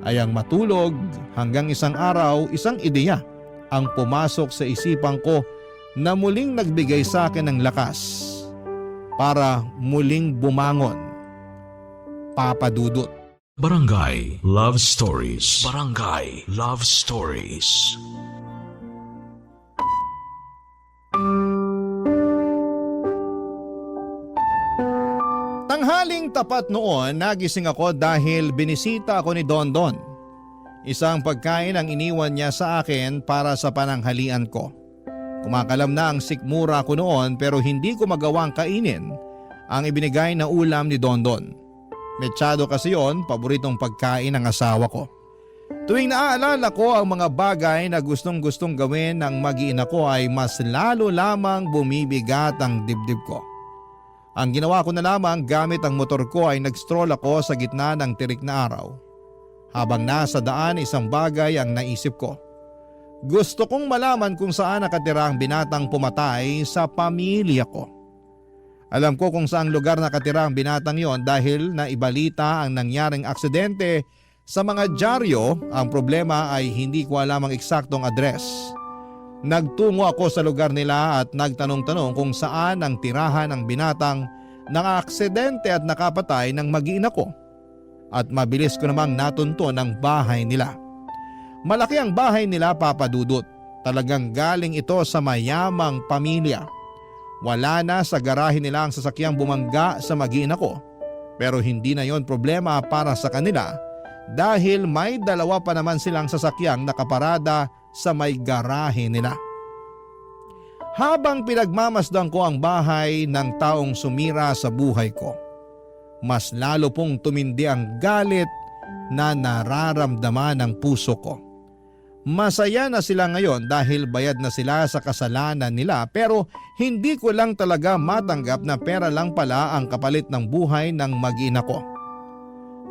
ay ang matulog hanggang isang araw, isang ideya ang pumasok sa isipan ko na muling nagbigay sa akin ng lakas para muling bumangon. Papadudot. Barangay Love Stories. Barangay Love Stories. Tanghaling tapat noon, nagising ako dahil binisita ako ni Dondon. Isang pagkain ang iniwan niya sa akin para sa pananghalian ko. Kumakalam na ang sikmura ko noon pero hindi ko magawang kainin ang ibinigay na ulam ni Dondon. Mechado kasi yon, paboritong pagkain ng asawa ko. Tuwing naaalala ko ang mga bagay na gustong-gustong gawin ng mag-iina ko ay mas lalo lamang bumibigat ang dibdib ko. Ang ginawa ko na lamang gamit ang motor ko ay nag-stroll ako sa gitna ng tirik na araw. Habang nasa daan, isang bagay ang naisip ko. Gusto kong malaman kung saan nakatira ang binatang pumatay sa pamilya ko. Alam ko kung saang lugar nakatira ang binatang yon dahil naibalita ang nangyaring aksidente sa mga dyaryo. Ang problema ay hindi ko alam ang eksaktong address. Nagtungo ako sa lugar nila at nagtanong-tanong kung saan ang tirahan ng binatang naka-aksidente at nakapatay ng mag-iina ko. At mabilis ko namang natunto ng bahay nila. Malaki ang bahay nila, Papa Dudut. Talagang galing ito sa mayamang pamilya. Wala na sa garahe nila ang sasakyang bumangga sa mag-iina ko. Pero hindi na yon problema para sa kanila dahil may dalawa pa naman silang sasakyang nakaparada sa may garahe nila. Habang pinagmamasdan ko ang bahay ng taong sumira sa buhay ko, mas lalo pong tumindi ang galit na nararamdaman ng puso ko. Masaya na sila ngayon dahil bayad na sila sa kasalanan nila, pero hindi ko lang talaga matanggap na pera lang pala ang kapalit ng buhay ng mag-ina ko.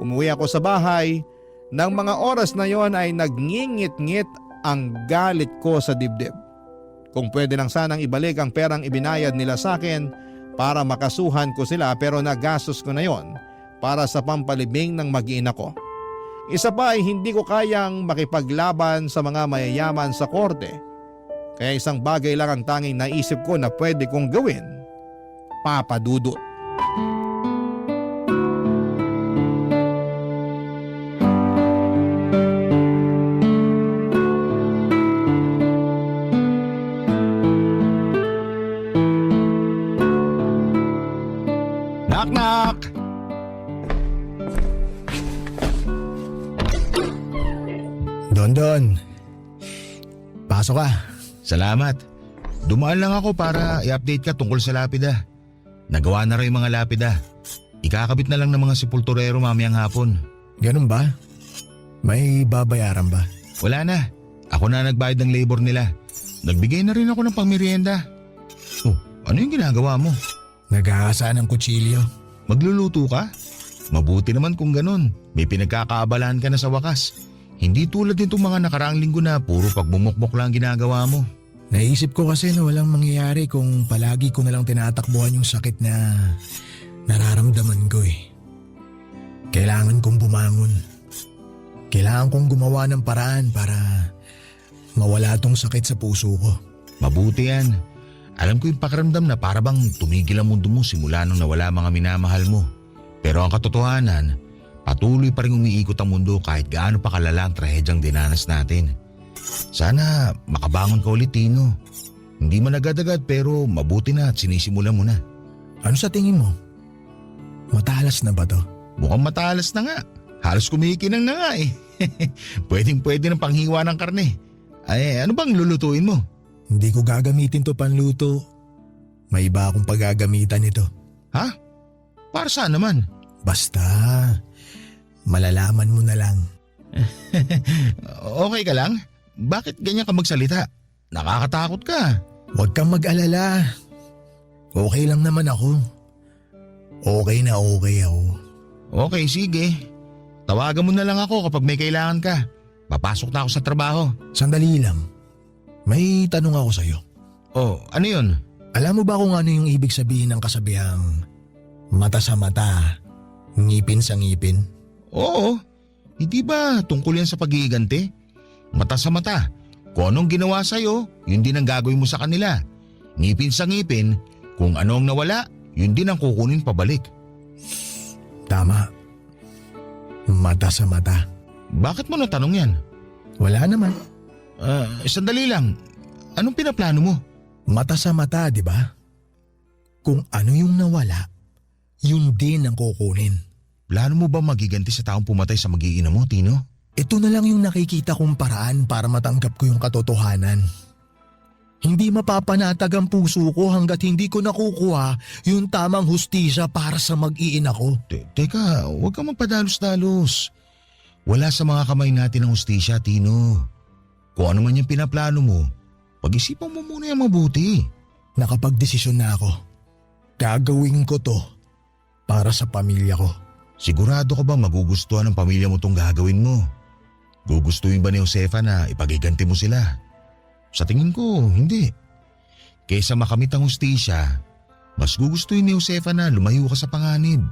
Umuwi ako sa bahay. Nang mga oras na yon ay nagngingit-ngit ang galit ko sa dibdib. Kung pwede lang sanang ibalik ang perang ibinayad nila sa akin para makasuhan ko sila, pero nagastos ko na yon para sa pampalibing ng mag-ina ko. Isa pa ay hindi ko kayang makipaglaban sa mga mayayaman sa korte. Kaya isang bagay lang ang tanging naisip ko na pwede kong gawin, Papa Dudut. Knock-knock! Don, pasok ka. Salamat. Dumaan lang ako para i-update ka tungkol sa lapida. Nagawa na rin yung mga lapida. Ikakabit na lang ng mga sepulturero mamayang hapon. Ganun ba? May babayaran ba? Wala na. Ako na nagbayad ng labor nila. Nagbigay na rin ako ng pangmerienda. Oh, ano yung ginagawa mo? Nag-aasa ng kutsilyo. Magluluto ka? Mabuti naman kung ganun. May pinagkakaabalaan ka na sa wakas. Hindi tulad nitong mga nakaraang linggo na puro pagbumukmok lang ginagawa mo. Naisip ko kasi na walang mangyayari kung palagi ko na lang tinatakbuhan yung sakit na nararamdaman ko eh. Kailangan kong bumangon. Kailangan kong gumawa ng paraan para mawala tong sakit sa puso ko. Mabuti yan. Alam ko yung pakiramdam na para bang tumigil ang mundo mo simula nung nawala mga minamahal mo. Pero ang katotohanan, patuloy pa rin umiikot ang mundo kahit gaano pa kalala ang trahedyang dinanas natin. Sana makabangon ka ulit, Tino. Hindi man agad-agad pero mabuti na at sinisimulan mo na. Ano sa tingin mo? Matalas na ba to? Mukhang matalas na nga. Halos kumikinang na nga eh. Pwedeng-pwede ng panghiwa ng karne. Ay, ano bang lulutuin mo? Hindi ko gagamitin to panluto. May iba akong paggagamitan nito. Ha? Para saan naman? Basta, malalaman mo na lang. Okay ka lang? Bakit ganyan ka magsalita? Nakakatakot ka. Huwag kang mag-alala. Okay lang naman ako. Okay na okay ako. Okay, sige. Tawagan mo na lang ako kapag may kailangan ka. Papasok na ako sa trabaho. Sandali lang. May tanong ako sa'yo. Oh, ano yun? Alam mo ba kung ano yung ibig sabihin ng kasabihang mata sa mata, ngipin sa ngipin? Oo. Hindi ba tungkol yan sa pag-iiganti? Mata sa mata. Kung anong ginawa sa'yo, yun din ang gagawin mo sa kanila. Ngipin sa ngipin, kung ano ang nawala, yun din ang kukunin pabalik. Tama. Mata sa mata. Bakit mo natanong yan? Wala naman. Sandali lang. Anong pinaplano mo? Mata sa mata, di ba? Kung ano yung nawala, yun din ang kukunin. Plano mo ba magiganti sa taong pumatay sa mag-iina mo, Tino? Ito na lang yung nakikita kong paraan para matanggap ko yung katotohanan. Hindi mapapanatag ang puso ko hanggat hindi ko nakukuha yung tamang hustisya para sa mag-iina ko. Teka, huwag kang magpadalos-dalos. Wala sa mga kamay natin ang hustisya, Tino. Kung ano man yung pinaplano mo, pag-isipan mo muna yung mabuti. Nakapagdesisyon na ako. Gagawin ko to para sa pamilya ko. Sigurado ka bang magugustuhan ng pamilya mo tong gagawin mo? Gugustuhin ba ni Josefa na ipagiganti mo sila? Sa tingin ko, hindi. Kaysa makamit ang hustisya, mas gugustuhin ni Josefa na lumayo ka sa panganib.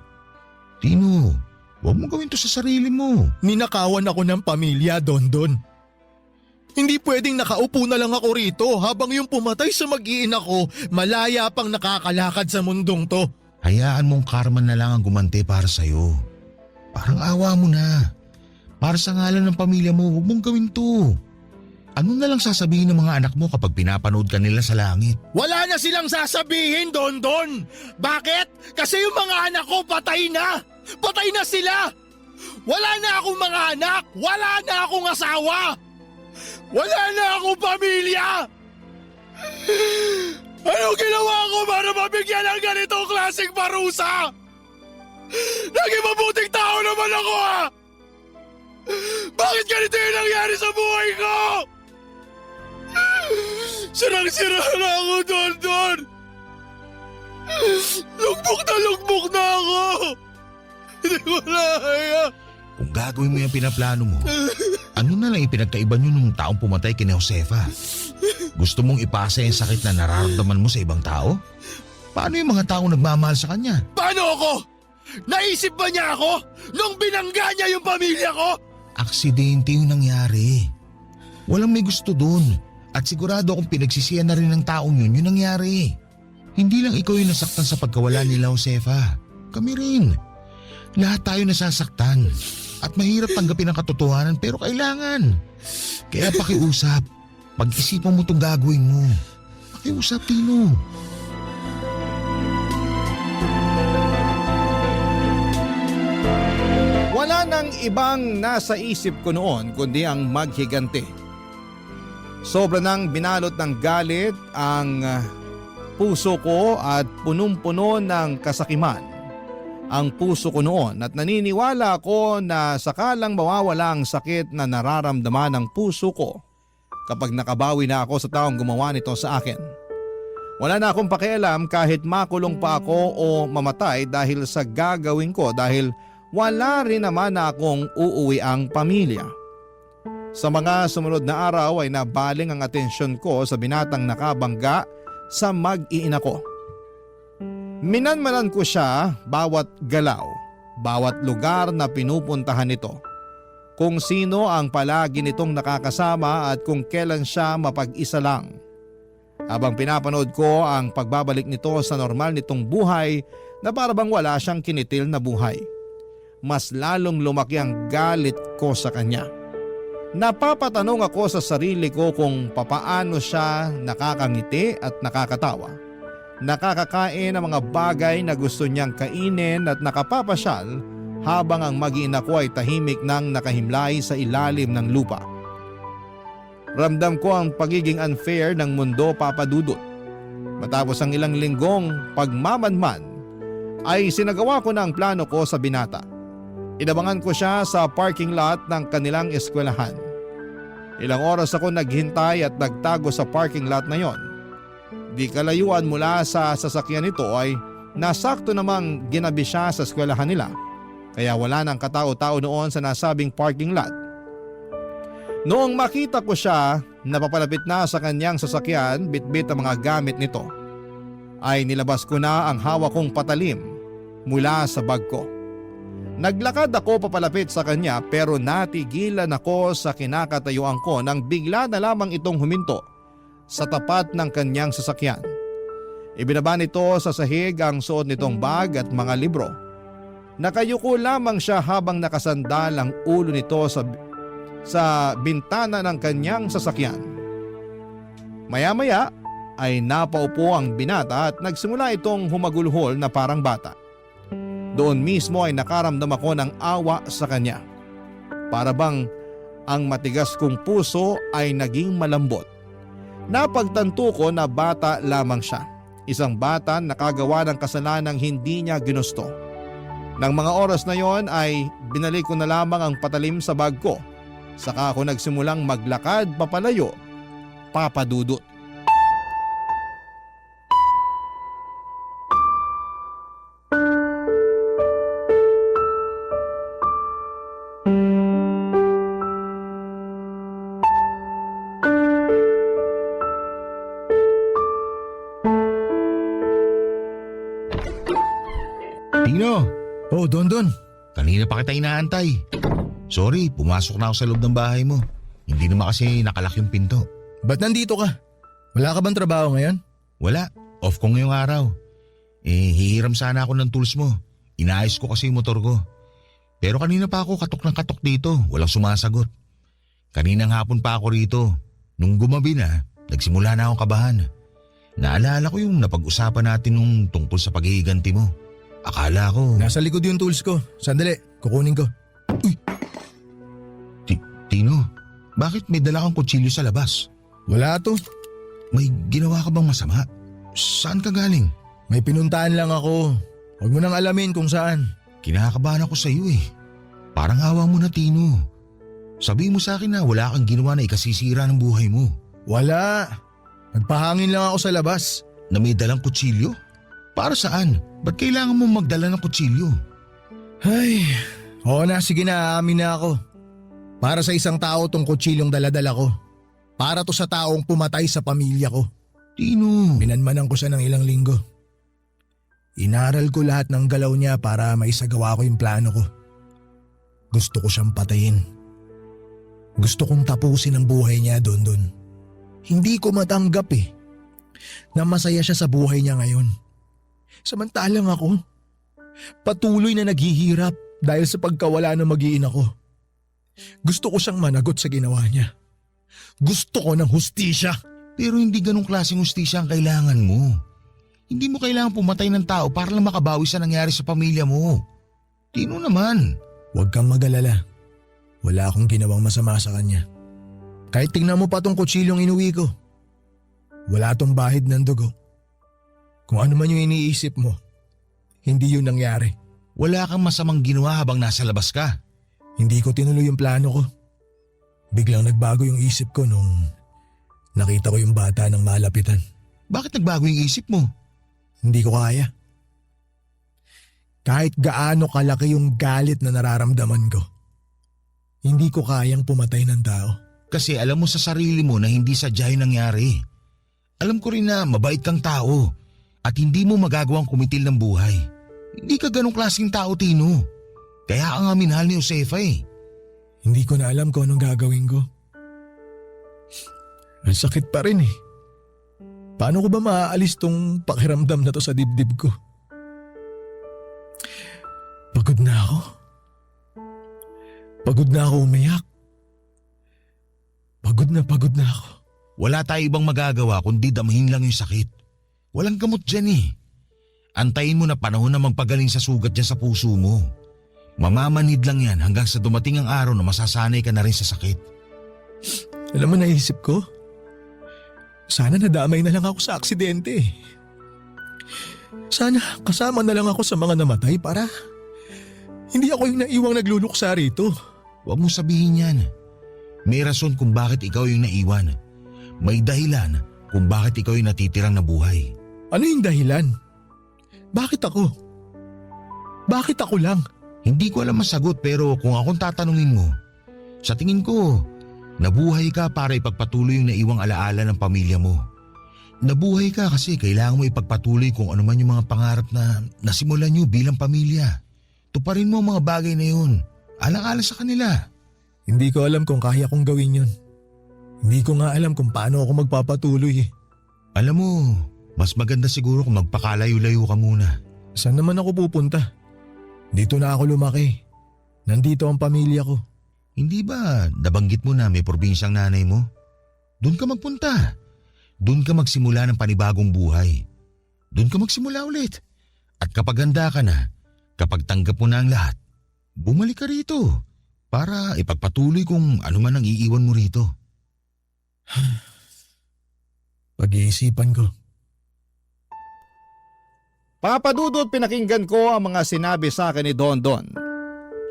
Tino, huwag mo gawin to sa sarili mo. Ninakawan ako ng pamilya, Dondon. Hindi pwedeng nakaupo na lang ako rito habang yung pumatay sa mag-iina ko malaya pang nakakalakad sa mundong to. Hayaan mong karma na lang ang gumanti para sa'yo. Parang awa mo na. Para sa ngalan ng pamilya mo, huwag mong gawin to. Ano na lang sasabihin ng mga anak mo kapag pinapanood ka nila sa langit? Wala na silang sasabihin, Dondon. Bakit? Kasi yung mga anak ko patay na. Patay na sila. Wala na akong mga anak. Wala na akong asawa. Wala na akong pamilya. Ano ginawa ko para mabigyan ng ganitong klaseng parusa? Naging mabuting tao naman ako ha! Bakit ganito yung nangyari sa buhay ko? Sirang-sira na ako, Dondon. Lugbok na ako. Hindi ko kaya. Kung gagawin mo yung pinaplano mo, ano na lang ipinagkaiba nyo nung taong pumatay kina Josefa? Gusto mong ipasa yung sakit na nararamdaman mo sa ibang tao? Paano yung mga taong nagmamahal sa kanya? Paano ako? Naisip ba niya ako nung binangga niya yung pamilya ko? Aksidente yung nangyari. Walang may gusto dun. At sigurado akong pinagsisiyan na rin ng taong yun yung nangyari. Hindi lang ikaw yung nasaktan sa pagkawala nila Josefa. Kami rin. Lahat tayo nasasaktan. At mahirap tanggapin ang katotohanan pero kailangan. Kaya pakiusap. Pag-isipan mo itong gagawin mo. Pakiusap, Tino. Wala nang ibang nasa isip ko noon kundi ang maghiganti. Sobra nang binalot ng galit ang puso ko at punong-puno ng kasakiman ang puso ko noon at naniniwala ako na sakalang mawawala ang sakit na nararamdaman ng puso ko kapag nakabawi na ako sa taong gumawa nito sa akin. Wala na akong pakialam kahit makulong pa ako o mamatay dahil sa gagawin ko dahil wala rin naman na akong uuwi ang pamilya. Sa mga sumunod na araw ay nabaling ang atensyon ko sa binatang nakabangga sa mag-iina ko. Minanmanan ko siya bawat galaw, bawat lugar na pinupuntahan nito. Kung sino ang palagi nitong nakakasama at kung kailan siya mapag-isa lang. Habang pinapanood ko ang pagbabalik nito sa normal nitong buhay na parabang wala siyang kinitil na buhay. Mas lalong lumaki ang galit ko sa kanya. Napapatanong ako sa sarili ko kung papaano siya nakakangiti at nakakatawa. Nakakakain ng mga bagay na gusto niyang kainin at nakapapasyal habang ang mag-iina ko ay tahimik nang nakahimlay sa ilalim ng lupa. Ramdam ko ang pagiging unfair ng mundo, Papa Dudut. Matapos ang ilang linggong pagmamanman ay sinagawa ko na ang plano ko sa binata. Inabangan ko siya sa parking lot ng kanilang eskwelahan. Ilang oras ako naghintay at nagtago sa parking lot na yon. Di kalayuan mula sa sasakyan nito ay nasakto namang ginabi siya sa eskwelahan nila. Kaya wala nang katao-tao noon sa nasabing parking lot. Noong makita ko siya, napapalapit na sa kanyang sasakyan, bitbit ang mga gamit nito. Ay nilabas ko na ang hawak kong patalim mula sa bag ko. Naglakad ako papalapit sa kanya pero natigilan ako sa kinakatayuan ko nang bigla na lamang itong huminto sa tapat ng kanyang sasakyan. Ibinaba nito sa sahig ang suot nitong bag at mga libro. Nakayuko lamang siya habang nakasandal ang ulo nito sa bintana ng kanyang sasakyan. Maya-maya ay napaupo ang binata at nagsimula itong humagulhol na parang bata. Doon mismo ay nakaramdam ako ng awa sa kanya. Para bang ang matigas kong puso ay naging malambot. Napagtanto ko na bata lamang siya. Isang bata na nakagawa ng kasalanang hindi niya ginusto. Nang mga oras na yon ay binalik ko na lamang ang patalim sa bag ko. Saka ako nagsimulang maglakad papalayo, Papa Dudut. Tino, Oh, Dondon. kanina pa kita inaantay. Sorry, pumasok na ako sa loob ng bahay mo. Hindi naman kasi nakalak yung pinto. Ba't nandito ka? Wala ka bang trabaho ngayon? Wala, off ko ngayong araw. Hihiram sana ako ng tools mo. Inaayos ko kasi yung motor ko. Pero kanina pa ako katok ng katok dito, walang sumasagot. Kaninang hapon pa ako rito. Nung gumabi na, nagsimula na akong kabahan. Naalala ko yung napag-usapan natin nung tungkol sa paghihiganti mo. Akala ko… Nasa likod yung tools ko. Sandali, kukunin ko. Tino, bakit may dala kang kutsilyo sa labas? Wala to. May ginawa ka bang masama? Saan ka galing? May pinuntahan lang ako. Huwag mo nang alamin kung saan. Kinakabahan ako sa iyo eh. Parang awa mo na, Tino. Sabi mo sa akin na wala kang ginawa na ikasisira ng buhay mo. Wala. Nagpahangin lang ako sa labas. Na may dalang kutsilyo? Para saan? Ba't kailangan mo magdala ng kutsilyo? Ay, oo na, sige na, aamin na ako. Para sa isang tao tong kutsilyong daladala ko. Para to sa taong pumatay sa pamilya ko. Tino. Minanmanan ko siya ng ilang linggo. Inaral ko lahat ng galaw niya para maisagawa ko yung plano ko. Gusto ko siyang patayin. Gusto kong tapusin ang buhay niya, Dondon. Hindi ko matanggap na masaya siya sa buhay niya ngayon. Samantalang ako, patuloy na naghihirap dahil sa pagkawala ng mag-iina ko. Gusto ko siyang managot sa ginawa niya. Gusto ko ng hustisya. Pero hindi ganong klaseng hustisya ang kailangan mo. Hindi mo kailangan pumatay ng tao para lang makabawi sa nangyari sa pamilya mo. Tino naman. Huwag kang mag-alala. Wala akong ginawang masama sa kanya. Kahit tingnan mo pa tong kutsilyong inuwi ko. Wala tong bahid ng dugo. Kung ano man yung iniisip mo, hindi yun nangyari. Wala kang masamang ginawa habang nasa labas ka. Hindi ko tinuloy yung plano ko. Biglang nagbago yung isip ko nung nakita ko yung bata ng malapitan. Bakit nagbago yung isip mo? Hindi ko kaya. Kahit gaano kalaki yung galit na nararamdaman ko, hindi ko kayang pumatay ng tao. Kasi alam mo sa sarili mo na hindi sadya yung nangyari. Alam ko rin na mabait kang tao at hindi mo magagawang kumitil ng buhay. Hindi ka ganong klaseng tao, Tino. Kaya ka nga minahal ni Josefa Hindi ko na alam kung anong gagawin ko. Ang sakit pa rin Paano ko ba maaalis tong pakiramdam na to sa dibdib ko? Pagod na ako. Pagod na ako umiyak. Pagod na ako. Wala tayo ibang magagawa kundi damahin lang yung sakit. Walang gamot dyan Antayin mo na panahon na magpagaling sa sugat dyan sa puso mo. Mamamanid lang yan hanggang sa dumating ang araw na masasanay ka na rin sa sakit. Alam mo, naisip ko, sana nadamay na lang ako sa aksidente. Sana kasama na lang ako sa mga namatay para hindi ako yung naiwang nagluluksa rito. Huwag mo sabihin yan. May rason kung bakit ikaw yung naiwan. May dahilan kung bakit ikaw yung natitirang nabuhay. Ano yung dahilan? Bakit ako? Bakit ako lang? Hindi ko alam masagot pero kung akong tatanungin mo, sa tingin ko, nabuhay ka para ipagpatuloy yung naiwang alaala ng pamilya mo. Nabuhay ka kasi kailangan mo ipagpatuloy kung ano man yung mga pangarap na nasimulan nyo bilang pamilya. Tuparin mo ang mga bagay na yun. Alang-ala sa kanila. Hindi ko alam kung kaya kong gawin yun. Hindi ko nga alam kung paano ako magpapatuloy. Alam mo, mas maganda siguro kung magpakalayo-layo ka muna. Saan naman ako pupunta? Dito na ako lumaki. Nandito ang pamilya ko. Hindi ba nabanggit mo na may probinsyang nanay mo? Doon ka magpunta. Doon ka magsimula ng panibagong buhay. Doon ka magsimula ulit. At kapag handa ka na, kapag tanggap mo na ang lahat, bumalik ka rito para ipagpatuloy kung ano man ang iiwan mo rito. Pag-iisipan ko. Papadudot, pinakinggan ko ang mga sinabi sa akin ni Dondon.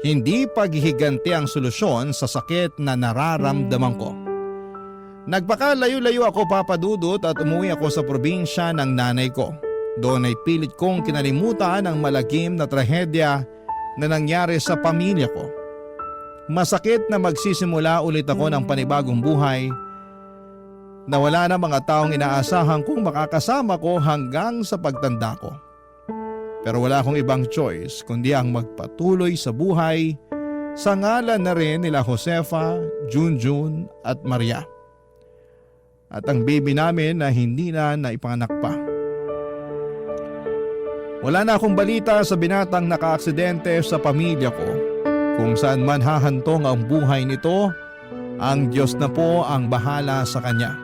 Hindi paghihiganti ang solusyon sa sakit na nararamdaman ko. Nagpakalayo-layo ako, Papadudot, at umuwi ako sa probinsya ng nanay ko. Doon ay pilit kong kinalimutan ang malagim na trahedya na nangyari sa pamilya ko. Masakit na magsisimula ulit ako ng panibagong buhay na wala na mga taong inaasahan kong makakasama ko hanggang sa pagtanda ko. Pero wala akong ibang choice kundi ang magpatuloy sa buhay sa ngalan na rin nila Josefa, Junjun at Maria. At ang baby namin na hindi na naipanganak pa. Wala na akong balita sa binatang nakaaksidente sa pamilya ko. Kung saan man hahantong ang buhay nito, ang Diyos na po ang bahala sa kanya.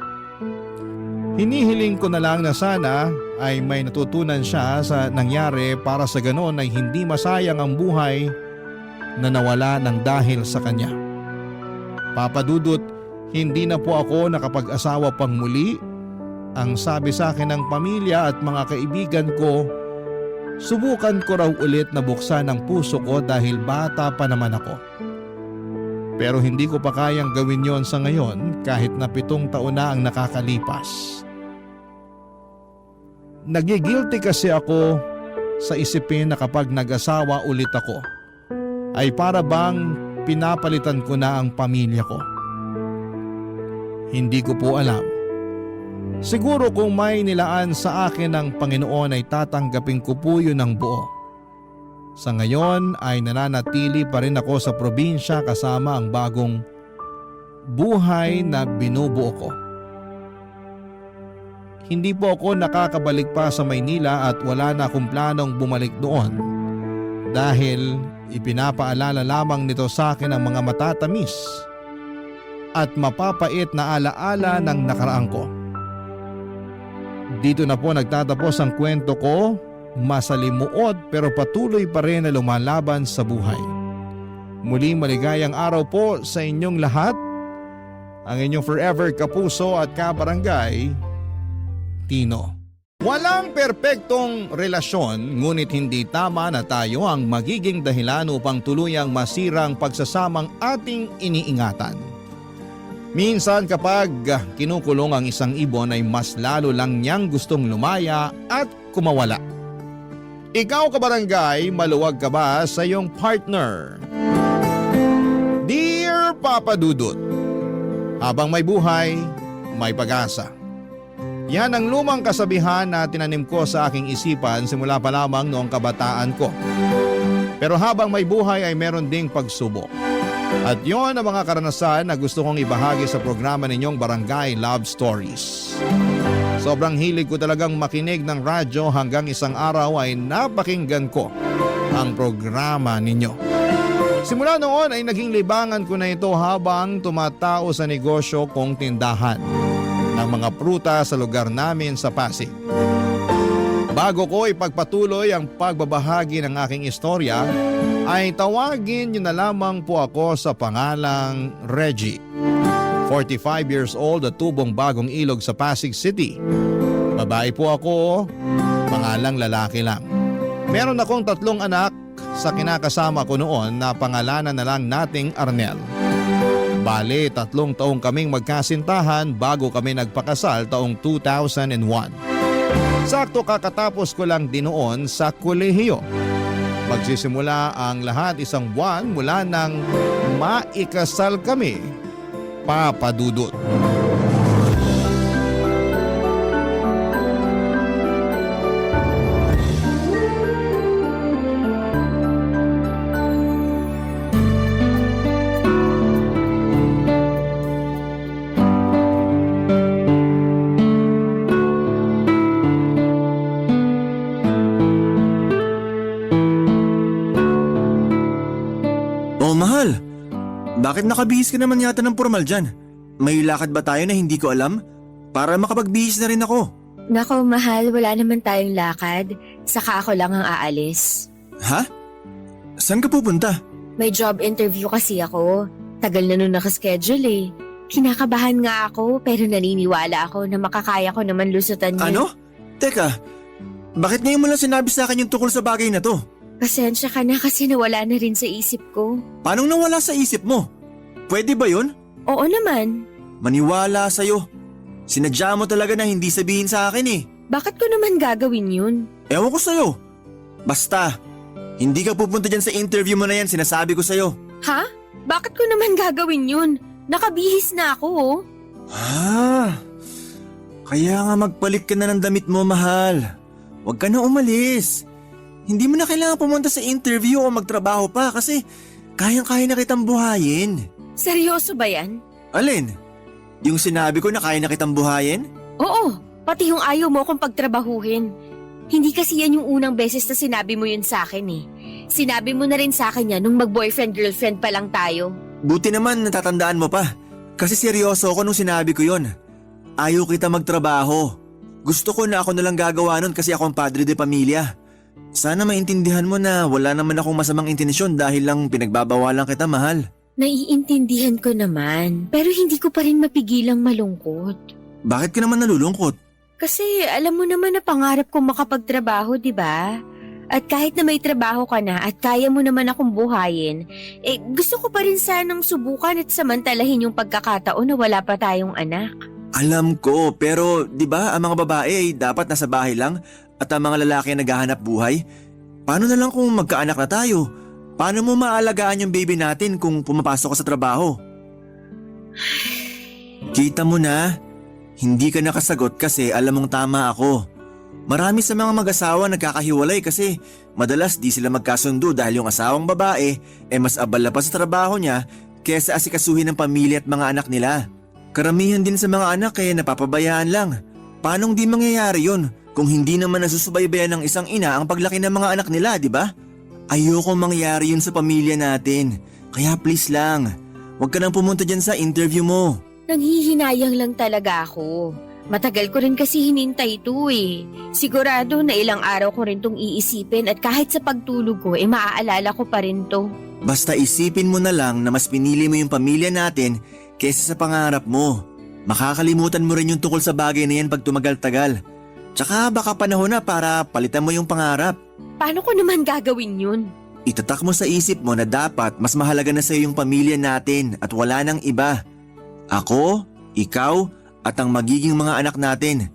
Hinihiling ko na lang na sana ay may natutunan siya sa nangyari para sa ganon ay hindi masayang ang buhay na nawala ng dahil sa kanya. Papadudot, hindi na po ako nakapag-asawa pang muli. Ang sabi sa akin ng pamilya at mga kaibigan ko, subukan ko raw ulit na buksan ang puso ko dahil bata pa naman ako. Pero hindi ko pa kayang gawin yon sa ngayon kahit na 7 taon na ang nakakalipas. Nagigilty kasi ako sa isipin na kapag nag-asawa ulit ako, ay para bang pinapalitan ko na ang pamilya ko. Hindi ko po alam. Siguro kung may nilaan sa akin ng Panginoon ay tatanggapin ko po yun ng buo. Sa ngayon ay nananatili pa rin ako sa probinsya kasama ang bagong buhay na binubuo ko. Hindi po ako nakakabalik pa sa Maynila at wala na akong planong bumalik doon dahil ipinapaalala lamang nito sa akin ang mga matatamis at mapapait na alaala ng nakaraan ko. Dito na po nagtatapos ang kwento ko, masalimuot pero patuloy pa rin na lumalaban sa buhay. Muling maligayang araw po sa inyong lahat. Ang inyong forever kapuso at kabarangay, Tino. Walang perpektong relasyon ngunit hindi tama na tayo ang magiging dahilan upang tuluyang masirang pagsasamang ating iniingatan. Minsan kapag kinukulong ang isang ibon ay mas lalo lang niyang gustong lumaya at kumawala. Ikaw, kabarangay, maluwag ka ba sa iyong partner? Dear Papa Dudut, habang may buhay, may pag-asa. Yan ang lumang kasabihan na tinanim ko sa aking isipan simula pa lamang noong kabataan ko. Pero habang may buhay ay meron ding pagsubok. At yon ang mga karanasan na gusto kong ibahagi sa programa ninyong Barangay Love Stories. Sobrang hilig ko talagang makinig ng radyo hanggang isang araw ay napakinggan ko ang programa ninyo. Simula noon ay naging libangan ko na ito habang tumatao sa negosyo kong tindahan ng mga pruta sa lugar namin sa Pasig. Bago ko ipagpatuloy ang pagbabahagi ng aking istorya, ay tawagin niyo na lamang po ako sa pangalang Reggie. 45 years old at tubong Bagong Ilog sa Pasig City. Babae po ako, pangalang lalaki lang. Meron akong 3 anak sa kinakasama ko noon na pangalanan na lang nating Arnel. Bale, 3 taong kaming magkasintahan bago kami nagpakasal taong 2001. Sakto kakatapos ko lang din noon sa kolehiyo. Magsisimula ang lahat 1 buwan mula nang maikasal kami, Papa Dudut. Oh, mahal. Bakit nakabihis ka naman yata ng formal dyan? May lakad ba tayo na hindi ko alam? Para makapagbihis na rin ako. Nako, mahal, wala naman tayong lakad. Saka ako lang ang aalis. Ha? Saan ka pupunta? May job interview kasi ako. Tagal na nun nakaschedule eh. Kinakabahan nga ako pero naniniwala ako na makakaya ko naman lusutan yun. Ano? Teka, bakit ngayon mo lang sinabi sa akin yung tungkol sa bagay na to? Pasensya ka na kasi nawala na rin sa isip ko. Paanong nawala sa isip mo? Pwede ba yun? Oo naman. Maniwala sa'yo. Sinadya mo talaga na hindi sabihin sa akin eh. Bakit ko naman gagawin yun? Ewan ko sa'yo. Basta, hindi ka pupunta dyan sa interview mo na yan, sinasabi ko sa'yo. Ha? Bakit ko naman gagawin yun? Nakabihis na ako oh. Kaya nga magpalit ka na ng damit mo, mahal. Huwag ka na umalis. Hindi mo na kailangan pumunta sa interview o magtrabaho pa kasi kayang-kaya na kitang buhayin. Seryoso ba yan? Alin? Yung sinabi ko na kaya na kitang buhayin? Oo, pati yung ayaw mo akong pagtrabahuhin. Hindi kasi yan yung unang beses na sinabi mo yun sa akin eh. Sinabi mo na rin sa akin yan nung mag-boyfriend-girlfriend pa lang tayo. Buti naman natatandaan mo pa. Kasi seryoso ako nung sinabi ko yon. Ayaw kita magtrabaho. Gusto ko na ako nalang gagawa nun kasi ako ang padre de pamilya. Sana maintindihan mo na wala naman akong masamang intensyon dahil lang pinagbabawalan kita, mahal. Naiintindihan ko naman, pero hindi ko pa rin mapigilang malungkot. Bakit ka naman nalulungkot? Kasi alam mo naman na pangarap kong makapagtrabaho, di ba? At kahit na may trabaho ka na at kaya mo naman akong buhayin, gusto ko pa rin sanang subukan at samantalahin yung pagkakataon na wala pa tayong anak. Alam ko, pero di ba ang mga babae ay dapat nasa bahay lang at ang mga lalaki ay naghahanap buhay? Paano na lang kung magkaanak na tayo? Paano mo maalagaan yung baby natin kung pumapasok ka sa trabaho? Kita mo na, hindi ka nakasagot kasi alam mong tama ako. Marami sa mga mag-asawa nagkakahiwalay kasi madalas di sila magkasundo dahil yung asawang babae mas abala pa sa trabaho niya kaysa asikasuhin ng pamilya at mga anak nila. Karamihan din sa mga anak kaya napapabayaan lang. Paanong di mangyayari yun kung hindi naman nasusubaybayan ng isang ina ang paglaki ng mga anak nila, di ba? Ayoko mangyari yun sa pamilya natin. Kaya please lang, huwag ka nang pumunta dyan sa interview mo. Nanghihinayang lang talaga ako. Matagal ko rin kasi hinintay ito eh. Sigurado na ilang araw ko rin tong iisipin at kahit sa pagtulog ko maaalala ko pa rin to. Basta isipin mo na lang na mas pinili mo yung pamilya natin kaysa sa pangarap mo. Makakalimutan mo rin yung tungkol sa bagay na yan pag tumagal-tagal. Tsaka baka panahon na para palitan mo yung pangarap. Paano ko naman gagawin yun? Itatak mo sa isip mo na dapat mas mahalaga na sa'yo yung pamilya natin at wala nang iba. Ako, ikaw, at ang magiging mga anak natin.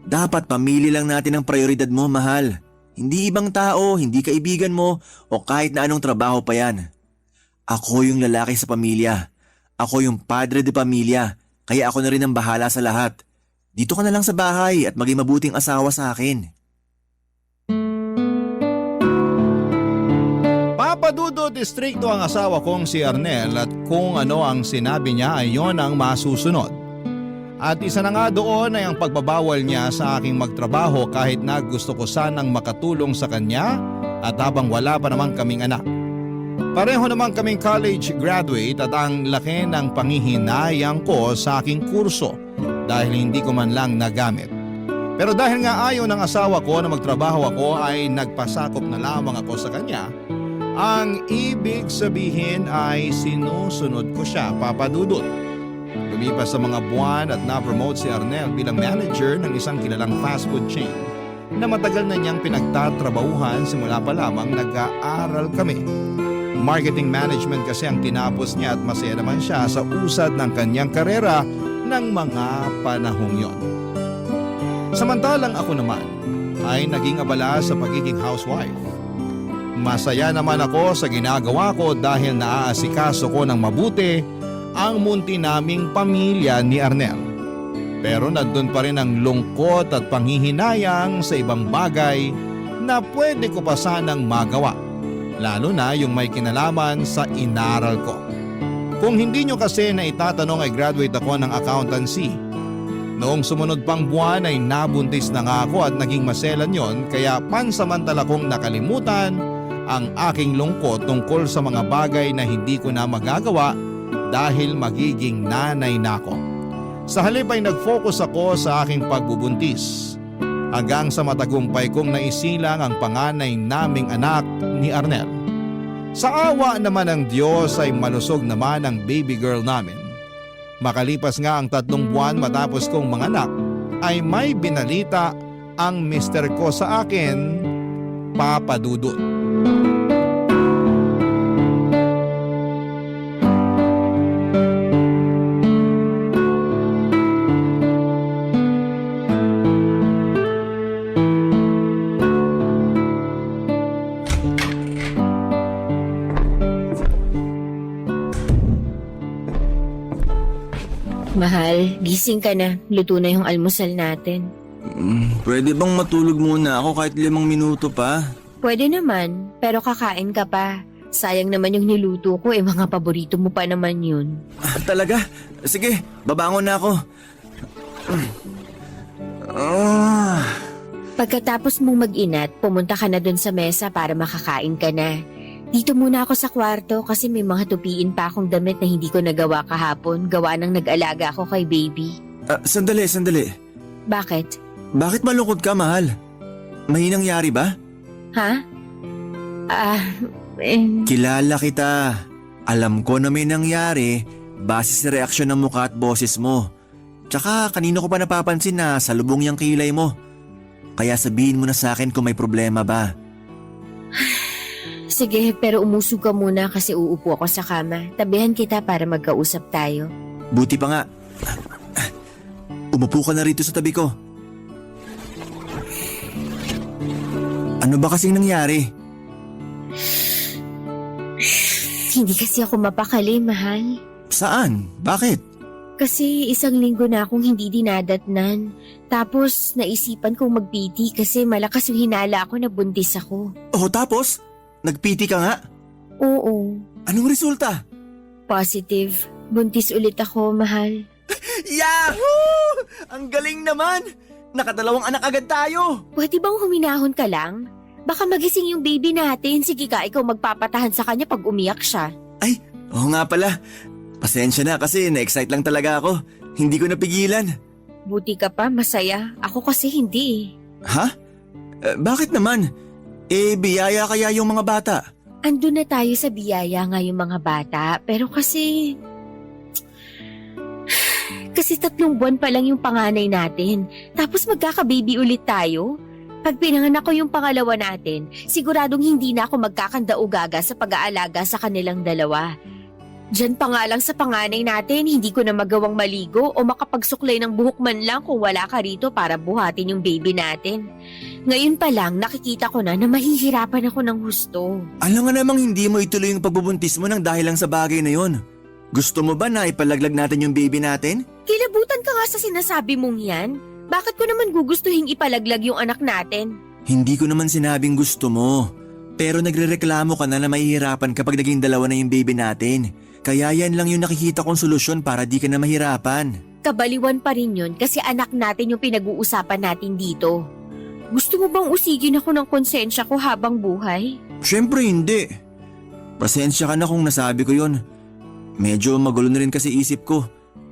Dapat pamili lang natin ang prioridad mo, mahal. Hindi ibang tao, hindi kaibigan mo, o kahit na anong trabaho pa yan. Ako yung lalaki sa pamilya. Ako yung padre de pamilya, kaya ako na rin ang bahala sa lahat. Dito ka na lang sa bahay at maging mabuting asawa sa akin. Papadudod distrikto ang asawa kong si Arnel at kung ano ang sinabi niya ay yon ang masusunod. At isa na nga doon ay ang pagbabawal niya sa aking magtrabaho kahit na gusto ko sanang makatulong sa kanya at habang wala pa naman kaming anak. Pareho naman kaming college graduate at ang laki ng panghihinayang ko sa aking kurso dahil hindi ko man lang nagamit. Pero dahil nga ayaw ng asawa ko na magtrabaho ako ay nagpasakop na lamang ako sa kanya. Ang ibig sabihin ay sinusunod ko siya, papadudot. Lumipas sa mga buwan at na-promote si Arnel bilang manager ng isang kilalang fast food chain na matagal na niyang pinagtatrabahuhan simula pa lamang nag-aaral kami. Marketing management kasi ang tinapos niya at masaya naman siya sa usad ng kanyang karera ng mga panahong yon. Samantalang ako naman ay naging abala sa pagiging housewife. Masaya naman ako sa ginagawa ko dahil naaasikaso ko ng mabuti ang munti naming pamilya ni Arnel. Pero nandun pa rin ang lungkot at panghihinayang sa ibang bagay na pwede ko pa sanang magawa. Lalo na yung may kinalaman sa inaral ko. Kung hindi nyo kasi na itatanong ay graduate ako ng accountancy. Noong sumunod pang buwan ay nabuntis na nga ako at naging maselan yon kaya pansamantala kong nakalimutan ang aking lungkot tungkol sa mga bagay na hindi ko na magagawa dahil magiging nanay na ako. Sa halip ay nag-focus ako sa aking pagbubuntis hanggang sa matagumpay kong naisilang ang panganay naming anak ni Arnel. Sa awa naman ng Diyos ay malusog naman ang baby girl namin. Makalipas nga ang 3 buwan matapos kong manganak ay may binalita ang mister ko sa akin, Papa Dudut. Mahal, gising ka na. Luto na yung almusal natin. Pwede bang matulog muna ako kahit 5 minuto pa? Pwede naman, pero kakain ka pa. Sayang naman yung niluto ko, mga paborito mo pa naman yun. Talaga? Sige, babangon na ako. Ah. Pagkatapos mong mag-inat, pumunta ka na dun sa mesa para makakain ka na. Dito muna ako sa kwarto kasi may mga tupiin pa akong damit na hindi ko nagawa kahapon. Gawa ng nag-alaga ako kay baby. Sandali. Bakit? Bakit malungkot ka, mahal? May nangyari ba? Ha? Kilala kita. Alam ko na may nangyari base sa reaksyon ng mukha at boses mo. Tsaka kanino ko pa napapansin na salubong yung kilay mo. Kaya sabihin mo na sa akin kung may problema ba. Sige, pero umusog ka muna kasi uupo ako sa kama. Tabihan kita para magkausap tayo. Buti pa nga. Umupo ka na rito sa tabi ko. Ano ba kasing nangyari? Hindi kasi ako mapakali, mahal. Saan? Bakit? Kasi 1 linggo na akong hindi dinadatnan. Tapos naisipan kong mag-PT kasi malakas yung hinala ako na buntis ako. Oh, tapos? Nag-PT ka nga? Oo, Anong resulta? positive. Buntis ulit ako, mahal. Yahoo! Ang galing naman! Nakadalawang anak agad tayo! Pwede bang huminahon ka lang? Baka magising yung baby natin. Sige ka, ikaw magpapatahan sa kanya pag umiyak siya. Ay, oo nga pala. Pasensya na kasi na-excite lang talaga ako. Hindi ko napigilan. Buti ka pa, masaya. Ako kasi hindi. Ha? Bakit naman? Biyaya kaya yung mga bata? Andun na tayo sa biyaya nga yung mga bata. Pero kasi 3 buwan pa lang yung panganay natin. Tapos magkaka-baby ulit tayo. Pag pinanganak ko yung pangalawa natin, siguradong hindi na ako magkakandaugaga sa pag-aalaga sa kanilang dalawa. Diyan pa nga lang sa panganay natin, hindi ko na magawang maligo o makapagsuklay ng buhok man lang kung wala ka rito para buhatin yung baby natin. Ngayon pa lang, nakikita ko na mahihirapan ako ng husto. Alam nga namang hindi mo ituloy yung pagbubuntis mo nang dahil lang sa bagay na yon. Gusto mo ba na ipalaglag natin yung baby natin? Kilabutan ka nga sa sinasabi mong yan. Bakit ko naman gugustuhin ipalaglag yung anak natin? Hindi ko naman sinabing gusto mo. Pero nagrereklamo ka na mahihirapan kapag naging dalawa na yung baby natin. Kaya yan lang yung nakikita kong solusyon para di ka na mahirapan. Kabaliwan pa rin yun kasi anak natin yung pinag-uusapan natin dito. Gusto mo bang usigin ako ng konsensya ko habang buhay? Siyempre hindi. Pasensya ka na kung nasabi ko yon. Medyo magulo na rin kasi isip ko.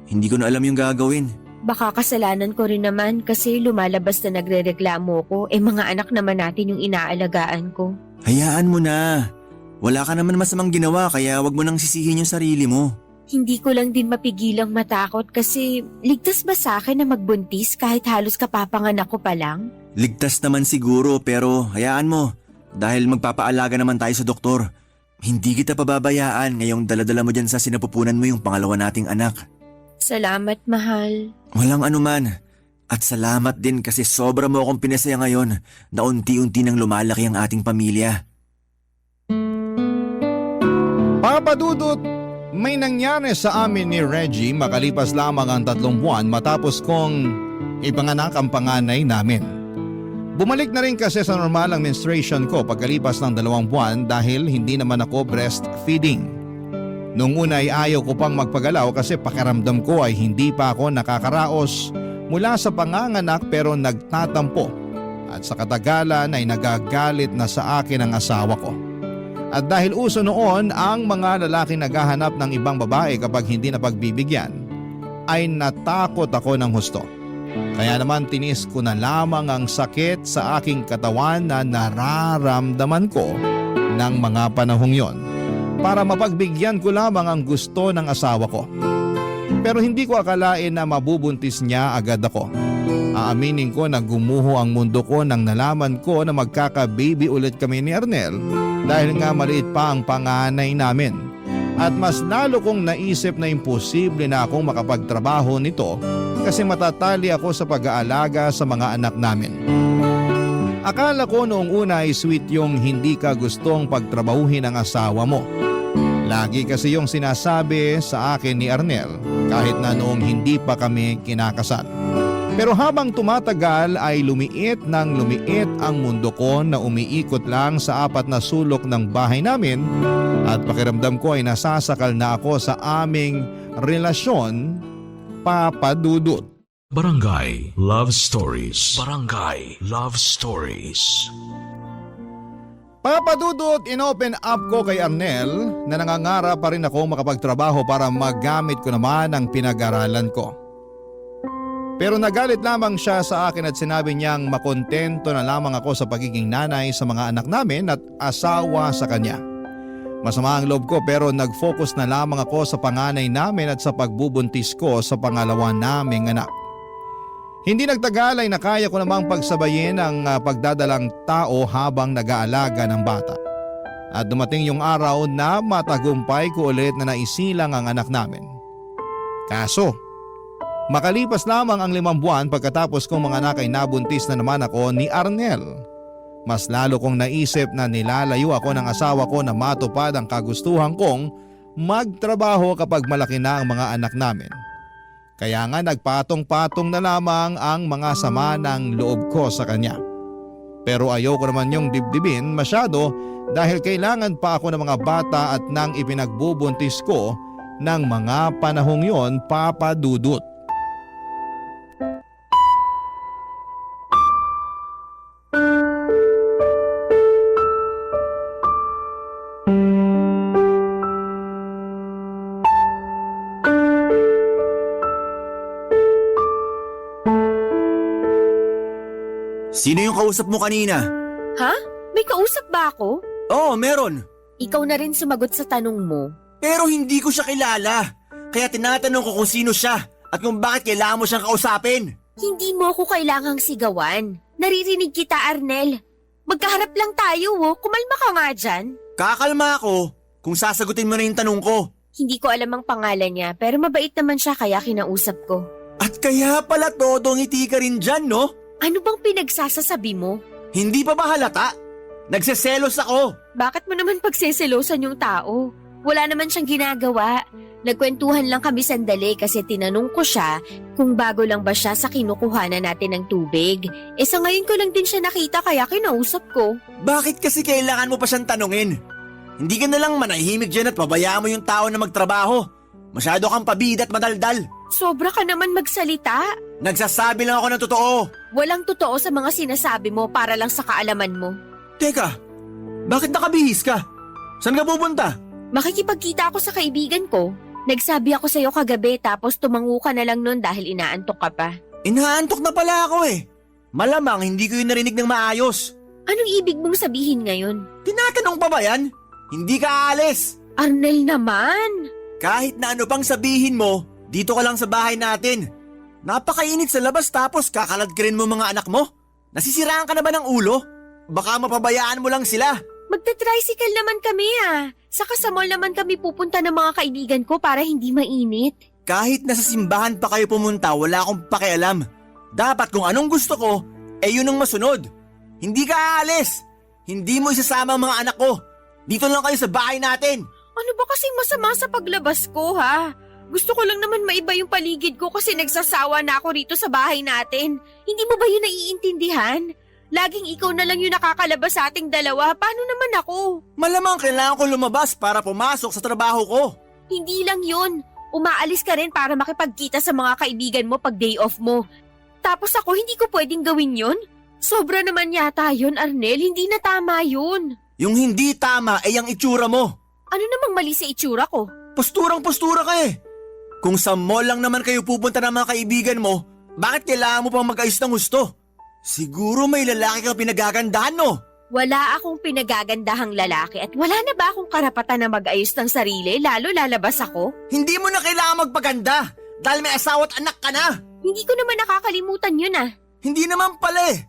Hindi ko na alam yung gagawin. Baka kasalanan ko rin naman kasi lumalabas na nagrereklamo ko. Mga anak naman natin yung inaalagaan ko. Hayaan mo na. Wala ka naman masamang ginawa kaya wag mo nang sisihin yung sarili mo. Hindi ko lang din mapigilang matakot kasi ligtas ba sa akin na magbuntis kahit halos kapapanganak ko pa lang? Ligtas naman siguro pero hayaan mo. Dahil magpapaalaga naman tayo sa doktor. Hindi kita pababayaan ngayong daladala mo dyan sa sinapupunan mo yung pangalawa nating anak. Salamat, mahal. Walang anuman. At salamat din kasi sobra mo akong pinasaya ngayon na unti-unti nang lumalaki ang ating pamilya. Papa Dudut, may nangyari sa amin ni Reggie makalipas lamang ang 3 buwan matapos kong ipanganak ang panganay namin. Bumalik na rin kasi sa normal ang menstruation ko pagkalipas ng 2 buwan dahil hindi naman ako breastfeeding. Noong una ay ayaw ko pang magpagalaw kasi pakiramdam ko ay hindi pa ako nakakaraos mula sa panganganak pero nagtatampo at sa katagalan ay nagagalit na sa akin ang asawa ko. At dahil uso noon ang mga lalaki naghahanap ng ibang babae kapag hindi na pagbibigyan, ay natakot ako ng husto. Kaya naman tinis ko na lamang ang sakit sa aking katawan na nararamdaman ko ng mga panahong yon para mapagbigyan ko lamang ang gusto ng asawa ko. Pero hindi ko akalain na mabubuntis niya agad ako. Aaminin ko na gumuho ang mundo ko nang nalaman ko na magkaka-baby ulit kami ni Arnel dahil nga maliit pa ang panganay namin. At mas lalo kong naisip na imposible na akong makapagtrabaho nito kasi matatali ako sa pag-aalaga sa mga anak namin. Akala ko noong una ay sweet yung hindi ka gustong pagtrabahuhin ang asawa mo. Lagi kasi yung sinasabi sa akin ni Arnel kahit na noong hindi pa kami kinakasal. Pero habang tumatagal ay lumiit ng lumiit ang mundo ko na umiikot lang sa 4 na sulok ng bahay namin at pakiramdam ko ay nasasakal na ako sa aming relasyon, Papa Dudut. Barangay Love Stories. Barangay Love Stories. Papa Dudut, inopen up ko kay Arnel na nangangarap pa rin ako makapagtrabaho para magamit ko naman ang pinag-aralan ko. Pero nagalit lamang siya sa akin at sinabi niyang makontento na lamang ako sa pagiging nanay sa mga anak namin at asawa sa kanya. Masama ang loob ko pero nag-focus na lamang ako sa panganay namin at sa pagbubuntis ko sa pangalawa naming anak. Hindi nagtagal ay nakaya ko namang pagsabayin ang pagdadalang tao habang nag-aalaga ng bata. At dumating yung araw na matagumpay ko ulit na naisilang ang anak namin. Kaso, makalipas lamang ang 5 buwan pagkatapos kong mga anak ay nabuntis na naman ako ni Arnel. Mas lalo kong naisip na nilalayo ako ng asawa ko na matupad ang kagustuhan kong magtrabaho kapag malaki na ang mga anak namin. Kaya nga nagpatong-patong na lamang ang mga sama ng loob ko sa kanya. Pero ayoko naman yung dibdibin masyado dahil kailangan pa ako ng mga bata at nang ipinagbubuntis ko ng mga panahong yon, Papa Dudut. Sino yung kausap mo kanina? Ha? May kausap ba ako? Oo, meron. Ikaw na rin sumagot sa tanong mo. Pero hindi ko siya kilala. Kaya tinatanong ko kung sino siya at kung bakit kailangan mo siyang kausapin. Hindi mo ako kailangang sigawan. Naririnig kita, Arnel. Magkaharap lang tayo, Kumalma ka nga dyan. Kakalma ako kung sasagutin mo na yung tanong ko. Hindi ko alam ang pangalan niya, pero mabait naman siya kaya kinausap ko. At kaya pala todo ngiti ka rin dyan, no? Ano bang pinagsasasabi mo? Hindi pa ba halata? Nagseselos ako. Bakit mo naman pagseselosan yung tao? Wala naman siyang ginagawa. Nagkwentuhan lang kami sandali kasi tinanong ko siya kung bago lang ba siya sa kinukuhanan natin ng tubig. Sa ngayon ko lang din siya nakita kaya kinausap ko. Bakit kasi kailangan mo pa siyang tanungin? Hindi ka na lang manahimik dyan at pabayaan mo yung tao na magtrabaho. Masyado kang pabida at madaldal. Sobra ka naman magsalita. Nagsasabi lang ako ng totoo. Walang totoo sa mga sinasabi mo para lang sa kaalaman mo. Teka, bakit nakabihis ka? Saan ka pupunta? Makikipagkita ako sa kaibigan ko. Nagsabi ako sa'yo kagabi tapos tumango ka na lang nun dahil inaantok ka pa. Inaantok na pala ako eh. Malamang hindi ko yung narinig ng maayos. Anong ibig mong sabihin ngayon? Tinatanong pa ba yan? Hindi ka aalis. Arnel naman! Kahit na ano pang sabihin mo, dito ka lang sa bahay natin. Napakainit sa labas tapos kakaladkirin mo mga anak mo. Nasisiraan ka na ba ng ulo? Baka mapabayaan mo lang sila. Magta-tricycle naman kami Saka sa mall naman kami pupunta ng mga kaibigan ko para hindi mainit. Kahit nasa simbahan pa kayo pumunta, wala akong pakialam. Dapat kung anong gusto ko, yun ang masunod. Hindi ka aalis. Hindi mo isasama ang mga anak ko. Dito lang kayo sa bahay natin. Ano ba kasing masama sa paglabas ko Gusto ko lang naman maiba yung paligid ko kasi nagsasawa na ako rito sa bahay natin. Hindi mo ba yun naiintindihan? Laging ikaw na lang yung nakakalabas sa ating dalawa. Paano naman ako? Malamang kailangan ko lumabas para pumasok sa trabaho ko. Hindi lang yun. Umaalis ka rin para makipagkita sa mga kaibigan mo pag day off mo. Tapos ako hindi ko pwedeng gawin yun? Sobra naman yata yun, Arnel. Hindi na tama yun. Yung hindi tama ay ang itsura mo. Ano namang mali sa itsura ko? Posturang-postura ka eh. Kung sa mall lang naman kayo pupunta ng mga kaibigan mo, bakit kailangan mo pang mag-ayos ng gusto? Siguro may lalaki kang pinagagandahan, no? Wala akong pinagagandahang lalaki at wala na ba akong karapatan na mag-ayos ng sarili, lalo lalabas ako? Hindi mo na kailangan magpaganda dahil may asawa at anak ka na. Hindi ko naman nakakalimutan yun ah. Hindi naman pala eh.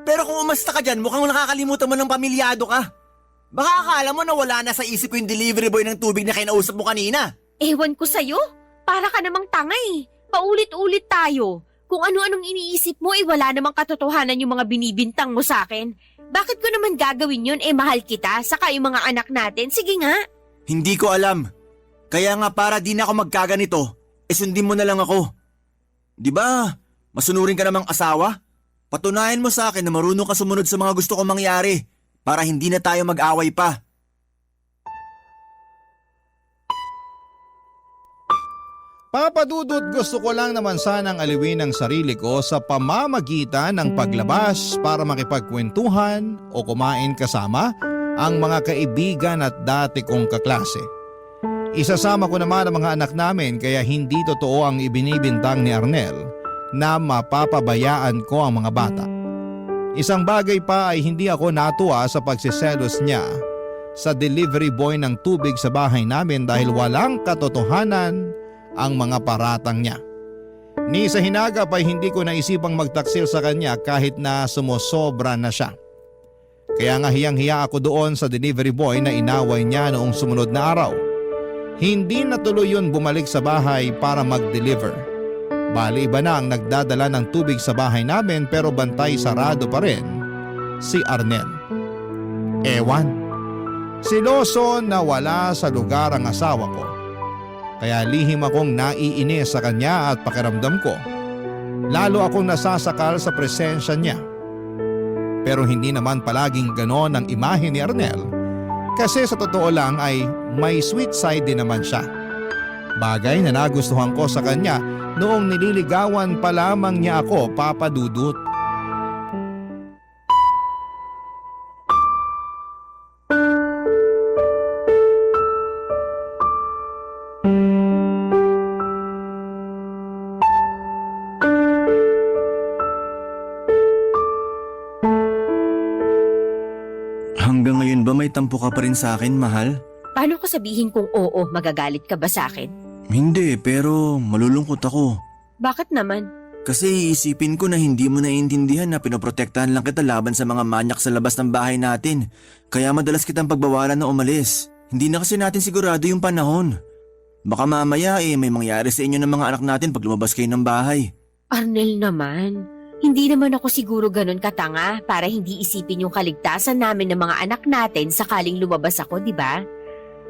Pero kung umasta ka dyan, mukhang nakakalimutan mo ng pamilyado ka. Baka akala mo na wala na sa isip ko yung delivery boy ng tubig na kinausap mo kanina. Ewan ko sa'yo, para ka namang tanga eh. Paulit-ulit tayo. Kung ano-anong iniisip mo wala namang katotohanan yung mga binibintang mo sa akin. Bakit ko naman gagawin yun mahal kita, saka yung mga anak natin? Sige nga. Hindi ko alam. Kaya nga para di na ako magkaganito, sundin mo na lang ako. Di ba, masunurin ka namang asawa? Patunayan mo sa akin na marunong ka sumunod sa mga gusto kong mangyari para hindi na tayo mag-away pa. Papadudot, gusto ko lang naman sanang aliwin ang sarili ko sa pamamagitan ng paglabas para makipagkwentuhan o kumain kasama ang mga kaibigan at dati kong kaklase. Isasama ko naman ang mga anak namin kaya hindi totoo ang ibinibintang ni Arnel na mapapabayaan ko ang mga bata. Isang bagay pa ay hindi ako natuwa sa pagsiselos niya sa delivery boy ng tubig sa bahay namin dahil walang katotohanan ang mga paratang niya. Ni sa hinagap ay hindi ko naisipang magtaksil sa kanya kahit na sumusobra na siya. Kaya nga hiyang-hiya ako doon sa delivery boy na inaway niya noong sumunod na araw. Hindi natuloy yun bumalik sa bahay para mag-deliver. Bali iba na ang nagdadala ng tubig sa bahay namin pero bantay sarado pa rin si Arnel. Ewan. Siloso na wala sa lugar ang asawa ko. Kaya lihim akong naiinis sa kanya at pakiramdam ko. Lalo akong nasasakal sa presensya niya. Pero hindi naman palaging ganon ang imahe ni Arnel kasi sa totoo lang ay may sweet side din naman siya. Bagay na nagustuhan ko sa kanya noong nililigawan pa lamang niya ako, Papa Dudut. Hanggang ngayon ba may tampo ka pa rin sa akin, mahal? Paano ko sabihin kung oo, magagalit ka ba sa akin? Hindi, pero malulungkot ako. Bakit naman? Kasi iisipin ko na hindi mo naiintindihan na pinoprotektahan lang kita laban sa mga manyak sa labas ng bahay natin. Kaya madalas kitang pagbawalan na umalis. Hindi na kasi natin sigurado yung panahon. Baka mamaya may mangyari sa inyo ng mga anak natin pag lumabas kayo ng bahay. Arnel naman, hindi naman ako siguro ganun katanga para hindi isipin yung kaligtasan namin ng mga anak natin sakaling lumabas ako, di ba?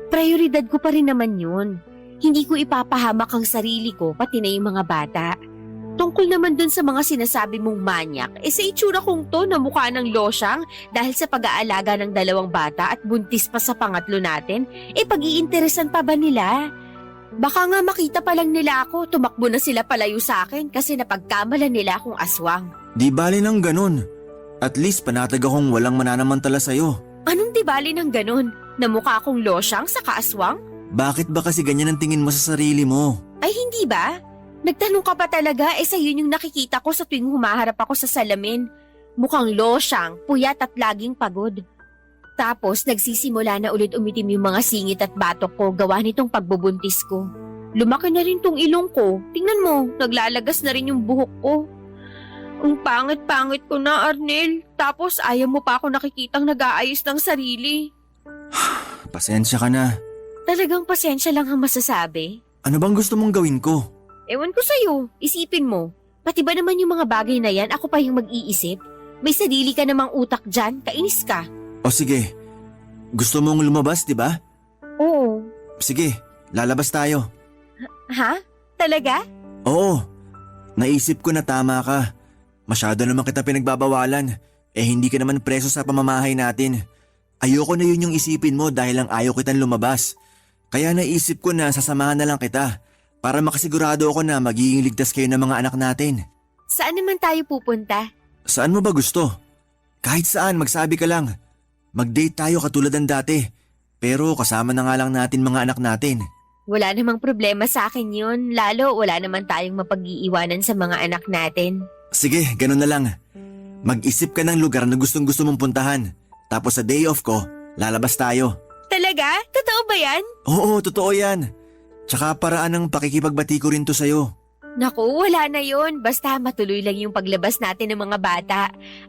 Prioridad ko pa rin naman yun. Hindi ko ipapahamak ang sarili ko pati na yung mga bata. Tungkol naman dun sa mga sinasabi mong manyak, sa itsura kong to na mukha ng losyang dahil sa pag-aalaga ng 2 bata at buntis pa sa pangatlo natin, pag-iinteresan pa ba nila? Baka nga makita pa lang nila ako, tumakbo na sila palayo sa akin kasi napagkamalan nila akong aswang. Di bali ng ganun. At least panatag akong walang mananamantala sa'yo. Anong di bali ng ganun? Na mukha akong losyang sa kaaswang? Bakit ba kasi ganyan ang tingin mo sa sarili mo? Ay hindi ba? Nagtanong ka pa talaga sa yun yung nakikita ko sa tuwing humaharap ako sa salamin. Mukhang losyang, puyat at laging pagod. Tapos nagsisimula na ulit umitim yung mga singit at batok ko gawa nitong pagbubuntis ko. Lumaki na rin tong ilong ko. Tingnan mo, naglalagas na rin yung buhok ko. Ang pangit-pangit ko na, Arnel. Tapos ayaw mo pa ako nakikitang nag-aayos ng sarili. Pasensya ka na. Talagang pasensya lang ang masasabi. Ano bang gusto mong gawin ko? Ewan ko sa'yo, isipin mo. Pati ba naman yung mga bagay na yan, ako pa yung mag-iisip? May sarili ka namang utak dyan, kainis ka. O sige, gusto mong lumabas, di ba? Oo. Sige, lalabas tayo. Ha? Talaga? Oo, naisip ko na tama ka. Masyado naman kita pinagbabawalan. Hindi ka naman preso sa pamamahay natin. Ayoko na yun yung isipin mo dahil lang ayaw kitang lumabas. Kaya naisip ko na sasamahan na lang kita para makasigurado ako na magiging ligtas kayo ng mga anak natin. Saan naman tayo pupunta? Saan mo ba gusto? Kahit saan, magsabi ka lang. Mag-date tayo katulad ng dati. Pero kasama na nga lang natin mga anak natin. Wala namang problema sa akin yun. Lalo wala naman tayong mapag-iiwanan sa mga anak natin. Sige, ganun na lang. Mag-isip ka ng lugar na gustong-gusto mong puntahan. Tapos sa day off ko, lalabas tayo. Talaga? Totoo ba yan? Oo, totoo yan. Tsaka paraan ng pakikipagbati ko rin to sa'yo. Naku, wala na yon. Basta matuloy lang yung paglabas natin ng mga bata.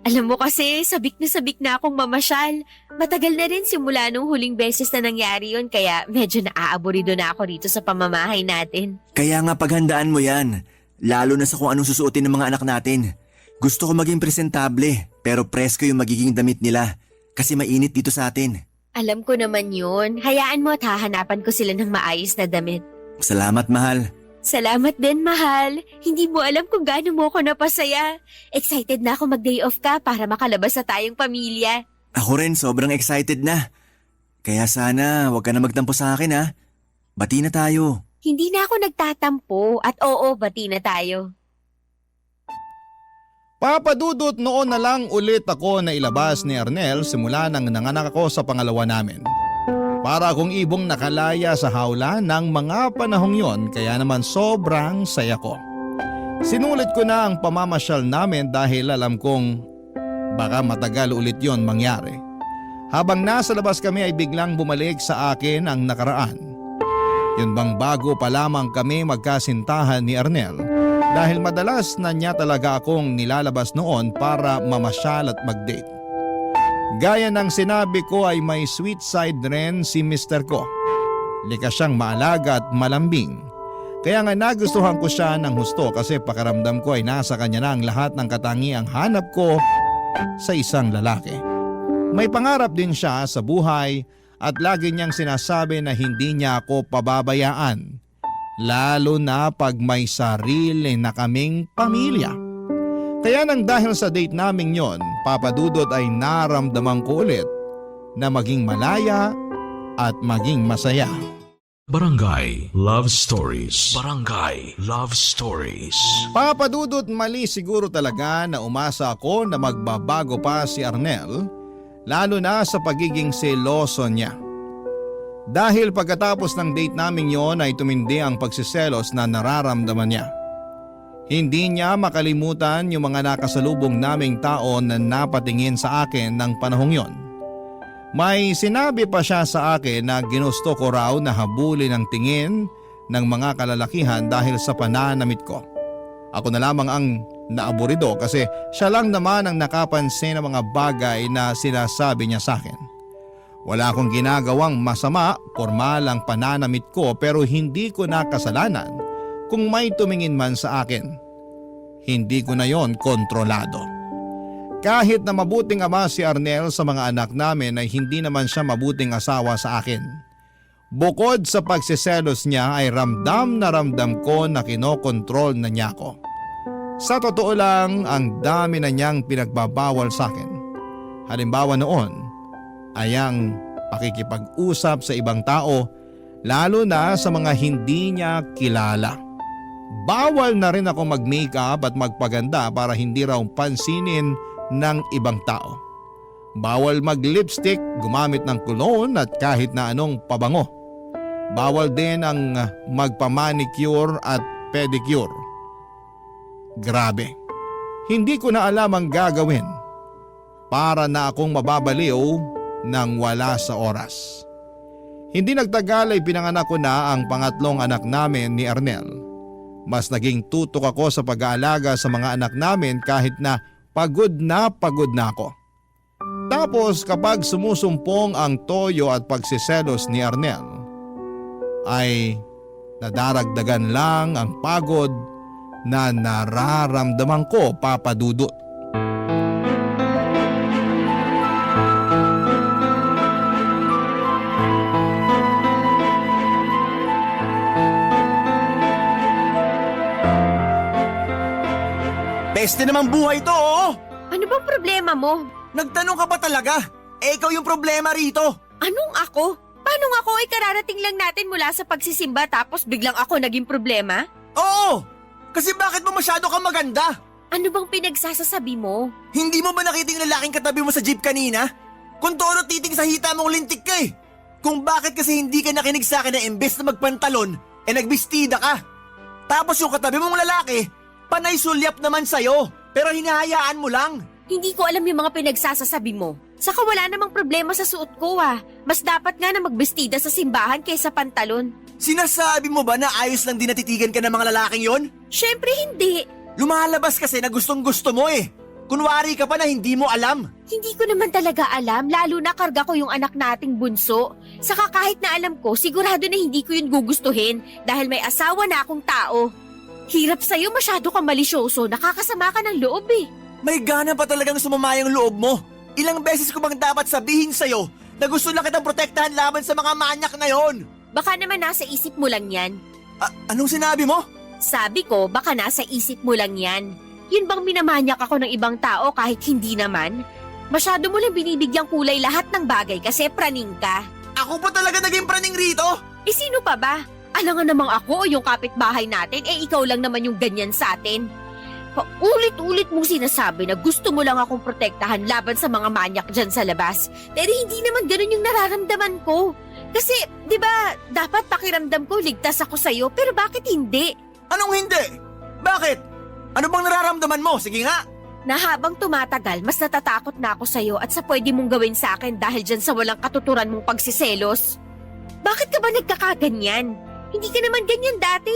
Alam mo kasi, sabik na akong mamasyal. Matagal na rin simula nung huling beses na nangyari yon, kaya medyo naaaburido na ako rito sa pamamahay natin. Kaya nga paghandaan mo yan. Lalo na sa kung anong susuotin ng mga anak natin. Gusto ko maging presentable, pero presko yung magiging damit nila. Kasi mainit dito sa atin. Alam ko naman yun. Hayaan mo at hahanapan ko sila ng maayos na damit. Salamat, mahal. Salamat din, mahal. Hindi mo alam kung gaano mo ako napasaya. Excited na ako mag-day off ka para makalabas na tayong pamilya. Ako rin sobrang excited na. Kaya sana wag ka na magtampo sa akin ha. Bati na tayo. Hindi na ako nagtatampo at oo, bati na tayo. Papadudot noon na lang ulit ako na ilabas ni Arnel simula nang nanganak ako sa pangalawa namin. Para akong ibong nakalaya sa hawla ng mga panahong yon, kaya naman sobrang saya ko. Sinulit ko na ang pamamasyal namin dahil alam kong baka matagal ulit yon mangyari. Habang nasa labas kami ay biglang bumalik sa akin ang nakaraan. Yun bang bago pa lamang kami magkasintahan ni Arnel dahil madalas na niya talaga akong nilalabas noon para mamasyal at mag-date. Gaya ng sinabi ko ay may sweet side rin si Mr. ko. Likas siyang maalaga at malambing. Kaya nga nagustuhan ko siya ng husto kasi pakiramdam ko ay nasa kanya na ang lahat ng katangiang hanap ko sa isang lalaki. May pangarap din siya sa buhay at lagi niyang sinasabi na hindi niya ako pababayaan. Lalo na pag may sarili na kaming pamilya. Kaya nang dahil sa date naming yon, papadudot ay naramdaman ko ulit na maging malaya at maging masaya. Barangay Love Stories. Barangay Love Stories. Papadudot mali siguro talaga na umasa ako na magbabago pa si Arnel, lalo na sa pagiging seloso niya. Dahil pagkatapos ng date naming yon ay tumindi ang pagsiselos na nararamdaman niya. Hindi niya makalimutan yung mga nakasalubong naming tao na napatingin sa akin ng panahong yon. May sinabi pa siya sa akin na ginusto ko raw na habulin ang tingin ng mga kalalakihan dahil sa pananamit ko. Ako na lamang ang naaburido kasi siya lang naman ang nakapansin ng mga bagay na sinasabi niya sa akin. Wala akong ginagawang masama, formal ang pananamit ko pero hindi ko na kasalanan kung may tumingin man sa akin. Hindi ko na yon kontrolado. Kahit na mabuting ama si Arnel sa mga anak namin ay hindi naman siya mabuting asawa sa akin. Bukod sa pagsiselos niya ay ramdam ko na kinokontrol na niya ako. Sa totoo lang, ang dami na niyang pinagbabawal sa akin. Halimbawa noon ay ang pakikipag-usap sa ibang tao, lalo na sa mga hindi niya kilala. Bawal na rin ako mag-makeup at magpaganda para hindi raw pansinin ng ibang tao. Bawal mag-lipstick, gumamit ng cologne at kahit na anong pabango. Bawal din ang magpa-manicure at pedicure. Grabe. Hindi ko na alam ang gagawin. Para na akong mababaliw nang wala sa oras. Hindi nagtagal ay pinanganak ko na ang pangatlong anak namin ni Arnel. Mas naging tutok ako sa pag-aalaga sa mga anak namin kahit na pagod na ako. Tapos kapag sumusumpong ang toyo at pagsiselos ni Arnel, ay nadaragdagan lang ang pagod na nararamdaman ko, papadudot. Peste namang buhay to, oh! Ano bang problema mo? Nagtanong ka pa talaga? Eh, ikaw yung problema rito. Anong ako? Paano nga ako ay kararating lang natin mula sa pagsisimba tapos biglang ako naging problema? Oo! Kasi bakit mo masyado kang maganda? Ano bang pinagsasasabi mo? Hindi mo ba nakita yung lalaking katabi mo sa jeep kanina? Kung toro titing sa hita mong lintik ka eh. Kung bakit kasi hindi ka nakinig sa akin na imbes na magpantalon, nagbistida ka. Tapos yung katabi mong lalaki, panay sulyap naman sa'yo, pero hinahayaan mo lang. Hindi ko alam yung mga pinagsasasabi mo. Saka wala namang problema sa suot ko Mas dapat nga na magbestida sa simbahan kaysa pantalon. Sinasabi mo ba na ayos lang din natitigan ka ng mga lalaking yon? Syempre hindi. Lumalabas kasi na gustong gusto mo eh. Kunwari ka pa na hindi mo alam. Hindi ko naman talaga alam, lalo na karga ko yung anak nating bunso. Saka kahit na alam ko, sigurado na hindi ko yun gugustuhin dahil may asawa na akong tao. Hirap sa'yo, masyado kang malisyoso, nakakasama ka ng loob eh. May gana pa talagang sumama yung loob mo. Ilang beses ko bang dapat sabihin sa'yo na gusto lang kitang protektahan laban sa mga manyak na yon? Baka naman nasa isip mo lang yan. Anong sinabi mo? Sabi ko, baka nasa isip mo lang yan. Yun bang minamanyak ako ng ibang tao kahit hindi naman? Masyado mo lang binibigyang kulay lahat ng bagay kasi praning ka. Ako pa talaga naging praning rito? Sino pa ba? Alangan namang ako o yung kapitbahay natin, ikaw lang naman yung ganyan sa atin. Paulit-ulit mong sinasabi na gusto mo lang akong protektahan laban sa mga manyak dyan sa labas. Pero hindi naman ganun yung nararamdaman ko. Kasi, di ba, dapat pakiramdam ko ligtas ako sa'yo, pero bakit hindi? Anong hindi? Bakit? Ano bang nararamdaman mo? Sige nga. Na habang tumatagal, mas natatakot na ako sa'yo at sa pwede mong gawin sa akin dahil dyan sa walang katuturan mong pagsiselos. Bakit ka ba nagkakaganyan? Hindi ka naman ganyan dati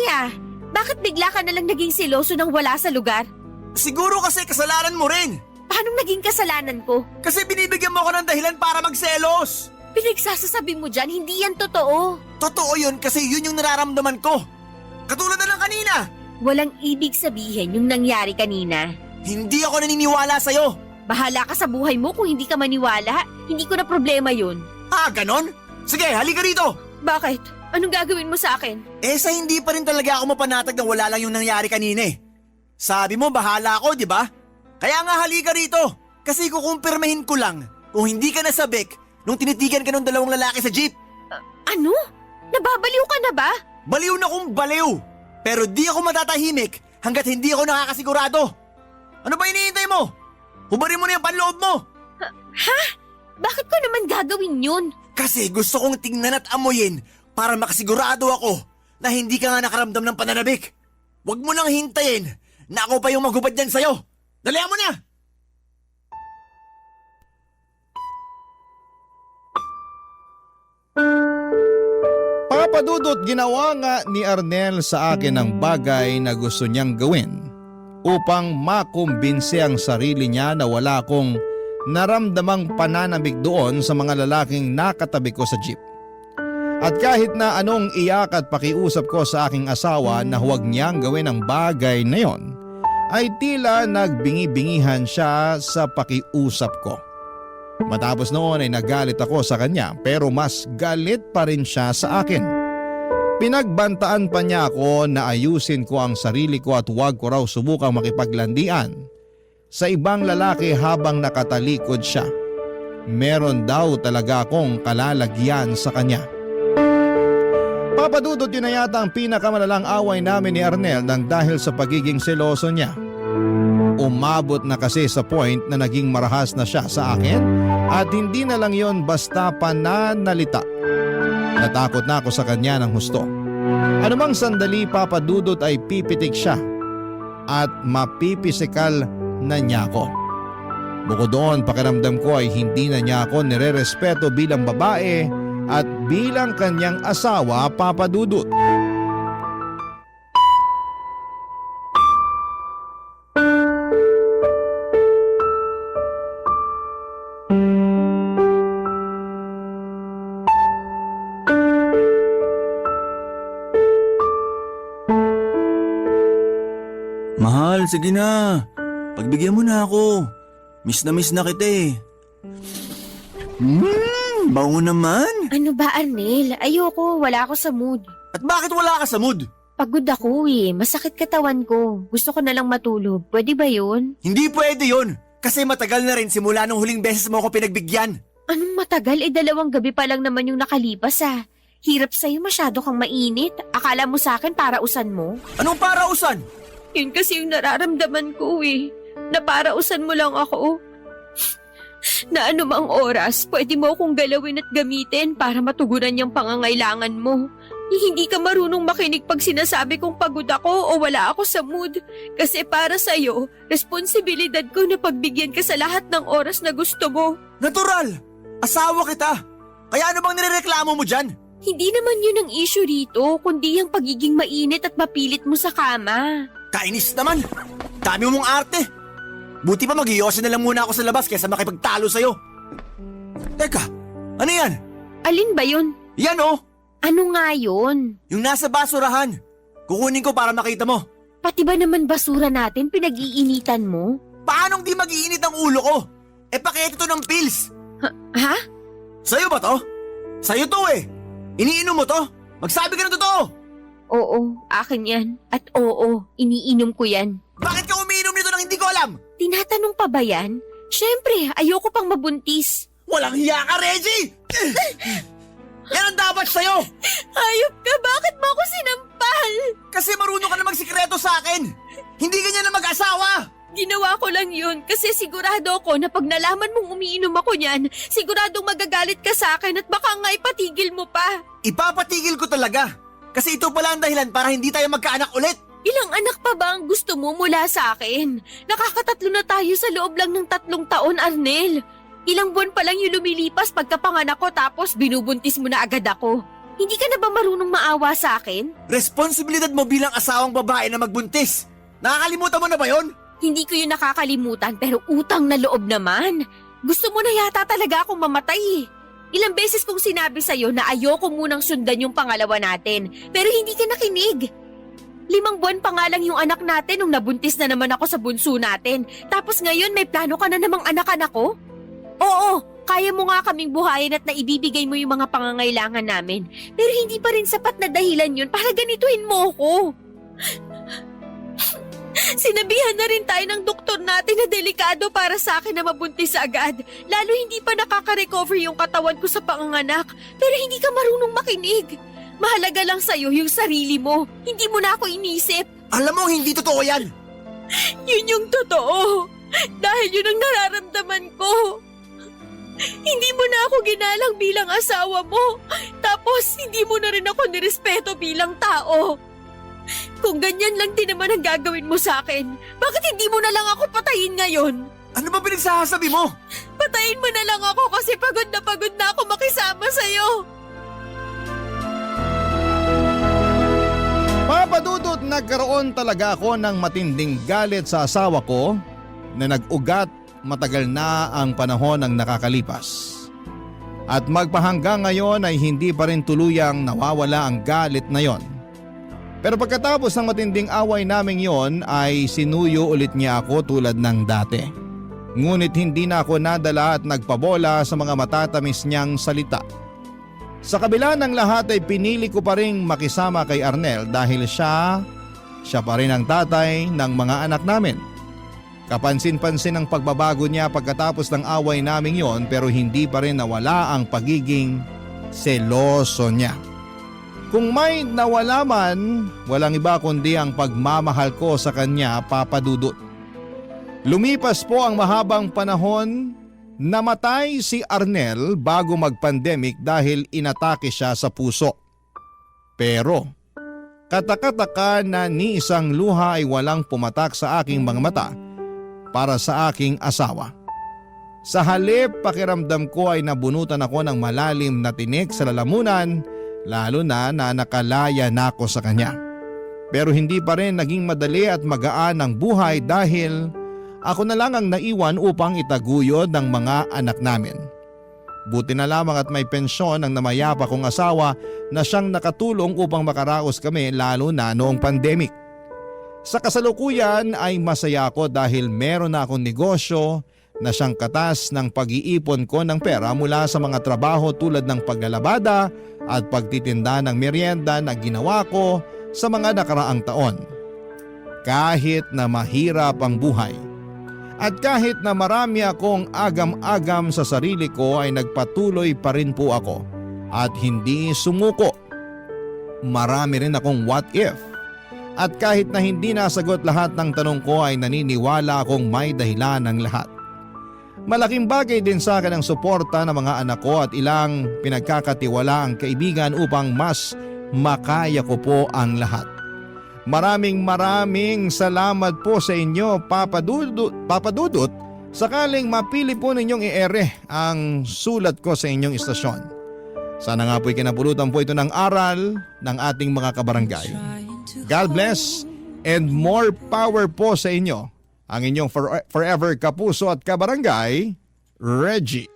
Bakit bigla ka nalang naging seloso nang wala sa lugar? Siguro kasi kasalanan mo rin. Paano naging kasalanan ko? Kasi binibigyan mo ako ng dahilan para magselos. Pinagsasasabi mo dyan, hindi yan totoo. Totoo yun kasi yun yung nararamdaman ko. Katulad na lang kanina. Walang ibig sabihin yung nangyari kanina. Hindi ako naniniwala sa'yo. Bahala ka sa buhay mo kung hindi ka maniwala. Hindi ko na problema yun. Ganon? Sige, halika rito. Bakit? Anong gagawin mo sa akin? Sa hindi pa rin talaga ako mapanatag na wala lang yung nangyari kanina eh. Sabi mo bahala ako, di ba? Kaya nga halika rito. Kasi kukumpirmahin ko lang kung hindi ka nasabik nung tinitigan ka ng dalawang lalaki sa jeep. Ano? Nababaliw ka na ba? Baliw na kung baliw. Pero di ako matatahimik hanggat hindi ako nakakasigurado. Ano ba hinihintay mo? Hubarin mo na yung panloob mo. Ha? Bakit ko naman gagawin yun? Kasi gusto kong tingnan at amuyin para makasigurado ako na hindi ka nga nakaramdam ng pananabik. Huwag mo nang hintayin na ako pa yung maghubad dyan sa'yo. Dalihan mo na! Papadudot, ginawa nga ni Arnel sa akin ang bagay na gusto niyang gawin upang makumbinse ang sarili niya na wala akong naramdamang pananabik doon sa mga lalaking nakatabi ko sa jeep. At kahit na anong iyak at pakiusap ko sa aking asawa na huwag niyang gawin ang bagay na yon, ay tila nagbingi-bingihan siya sa pakiusap ko. Matapos noon ay nagalit ako sa kanya pero mas galit pa rin siya sa akin. Pinagbantaan pa niya ako na ayusin ko ang sarili ko at huwag ko raw subukang makipaglandian sa ibang lalaki habang nakatalikod siya. Meron daw talaga akong kalalagyan sa kanya. Papadudot, yun na yata ang pinakamalalang away namin ni Arnel nang dahil sa pagiging seloso niya. Umabot na kasi sa point na naging marahas na siya sa akin at hindi na lang yon basta pananalita. Natakot na ako sa kanya ng husto. Anumang sandali, papadudot, ay pipitik siya at mapipisikal na niya ako. Bukod doon, pakiramdam ko ay hindi na niya ako nirerespeto bilang babae at bilang kanyang asawa, papadudot. Mahal, sige na. Pagbigyan mo na ako. Miss na kita eh. Bango naman. Ano ba, Arnel? Ayoko, wala ako sa mood. At bakit wala ka sa mood? Pagod ako masakit katawan ko. Gusto ko na lang matulog. Pwede ba yun? Hindi pwede yun. Kasi matagal na rin simula nung huling beses mo ako pinagbigyan. Anong matagal? 2 gabi pa lang naman yung nakalipas Hirap sa'yo, masyado kang mainit. Akala mo sa akin parausan mo? Anong parausan? Yun kasi yung nararamdaman ko Na parausan mo lang ako. Na anumang oras, pwede mo akong galawin at gamitin para matugunan yung pangangailangan mo. Hindi ka marunong makinig pag sinasabi kong pagod ako o wala ako sa mood. Kasi para sa'yo, responsibilidad ko na pagbigyan ka sa lahat ng oras na gusto mo. Natural! Asawa kita! Kaya ano bang nirereklamo mo dyan? Hindi naman yun ang issue rito, kundi ang pagiging mainit at mapilit mo sa kama. Kainis naman! Dami mong arte! Buti pa mag-iyosin na lang muna ako sa labas kaysa makipagtalo sa'yo. Teka, ano yan? Alin ba yun? Yan oh! Ano nga yun? Yung nasa basurahan. Kukunin ko para makita mo. Pati ba naman basura natin pinag-iinitan mo? Paanong di mag-iinit ang ulo ko? Pakete to ng pills. Ha? Sa'yo ba to? Sa'yo to eh. Iniinom mo to? Magsabi ka ng totoo. Oo, akin yan. At oo, iniinom ko yan. Bakit ka umiinom nito nang hindi ko alam? Tinatanong pa ba yan? Siyempre, ayoko pang mabuntis. Walang hiya ka, Reggie! Yan ang dapat sa'yo! Hayop ka, bakit mo ako sinampal? Kasi marunong ka na magsikreto sa akin! Hindi ganyan na mag-asawa! Ginawa ko lang yun kasi sigurado ako na pag nalaman mong umiinom ako niyan, siguradong magagalit ka sa akin at baka nga ipatigil mo pa. Ipapatigil ko talaga! Kasi ito pala ang dahilan para hindi tayo magkaanak ulit! Ilang anak pa ba ang gusto mo mula sa akin? Nakakatatlo na tayo sa loob lang ng 3 taon, Arnel. Ilang buwan pa lang yung lumilipas pagkapanganak ko tapos binubuntis mo na agad ako. Hindi ka na ba marunong maawa sa akin? Responsibilidad mo bilang asawang babae na magbuntis! Nakakalimutan mo na ba yon? Hindi ko yun nakakalimutan pero utang na loob naman. Gusto mo na yata talaga akong mamatay eh. Ilang beses kong sinabi sa'yo na ayoko munang sundan yung pangalawa natin pero hindi ka nakinig. 5 buwan pa nga lang yung anak natin nung nabuntis na naman ako sa bunso natin. Tapos ngayon may plano ka na namang anak-anak ko? Oo, kaya mo nga kaming buhayin at naibibigay mo yung mga pangangailangan namin. Pero hindi pa rin sapat na dahilan yun para ganituhin mo ako. Sinabihan na rin tayo ng doktor natin na delikado para sa akin na mabuntis agad. Lalo hindi pa nakaka-recover yung katawan ko sa panganganak. Pero hindi ka marunong makinig. Mahalaga lang sa'yo yung sarili mo. Hindi mo na ako inisip. Alam mo, hindi totoo yan! Yun yung totoo. Dahil yun ang nararamdaman ko. Hindi mo na ako ginalang bilang asawa mo. Tapos, hindi mo na rin ako nirespeto bilang tao. Kung ganyan lang din naman ang gagawin mo sa akin, bakit hindi mo na lang ako patayin ngayon? Ano ba pinagsasabi mo? Patayin mo na lang ako kasi pagod na ako makisama sa'yo. Papadudot, nagkaroon talaga ako ng matinding galit sa asawa ko na nag-ugat matagal na ang panahon ng nakakalipas. At magpahanggang ngayon ay hindi pa rin tuluyang nawawala ang galit na yon. Pero pagkatapos ng matinding away naming yon ay sinuyo ulit niya ako tulad ng dati. Ngunit hindi na ako nadala at nagpabola sa mga matatamis niyang salita. Sa kabila ng lahat ay pinili ko pa rin makisama kay Arnel dahil siya pa rin ang tatay ng mga anak namin. Kapansin-pansin ang pagbabago niya pagkatapos ng away naming yon pero hindi pa rin nawala ang pagiging seloso niya. Kung may nawala man, walang iba kundi ang pagmamahal ko sa kanya, Papa Dudut. Lumipas po ang mahabang panahon, namatay si Arnel bago mag-pandemic dahil inatake siya sa puso. Pero kataka-taka na ni isang luha ay walang pumatak sa aking mga mata para sa aking asawa. Sa halip, pakiramdam ko ay nabunutan ako ng malalim na tinik sa lalamunan, lalo na nakalaya na ako sa kanya. Pero hindi pa rin naging madali at magaan ang buhay dahil ako na lang ang naiwan upang itaguyod ng mga anak namin. Buti na lamang at may pensyon ang namayapa kong asawa na siyang nakatulong upang makaraos kami lalo na noong pandemic. Sa kasalukuyan ay masaya ako dahil meron na akong negosyo na siyang katas ng pag-iipon ko ng pera mula sa mga trabaho tulad ng paglalabada at pagtitinda ng merienda na ginawa ko sa mga nakaraang taon. Kahit na mahirap ang buhay at kahit na marami akong agam-agam sa sarili ko ay nagpatuloy pa rin po ako at hindi sumuko. Marami rin akong what if. At kahit na hindi nasagot lahat ng tanong ko ay naniniwala akong may dahilan ng lahat. Malaking bagay din sa akin ang suporta ng mga anak ko at ilang pinagkakatiwalaang kaibigan upang mas makaya ko po ang lahat. Maraming salamat po sa inyo, Papa Dudut. Sakaling mapili po ninyong i-ere ang sulat ko sa inyong istasyon. Sana nga po'y kinapulutan po ito ng aral ng ating mga kabarangay. God bless and more power po sa inyo. Ang inyong forever kapuso at kabarangay, Reggie.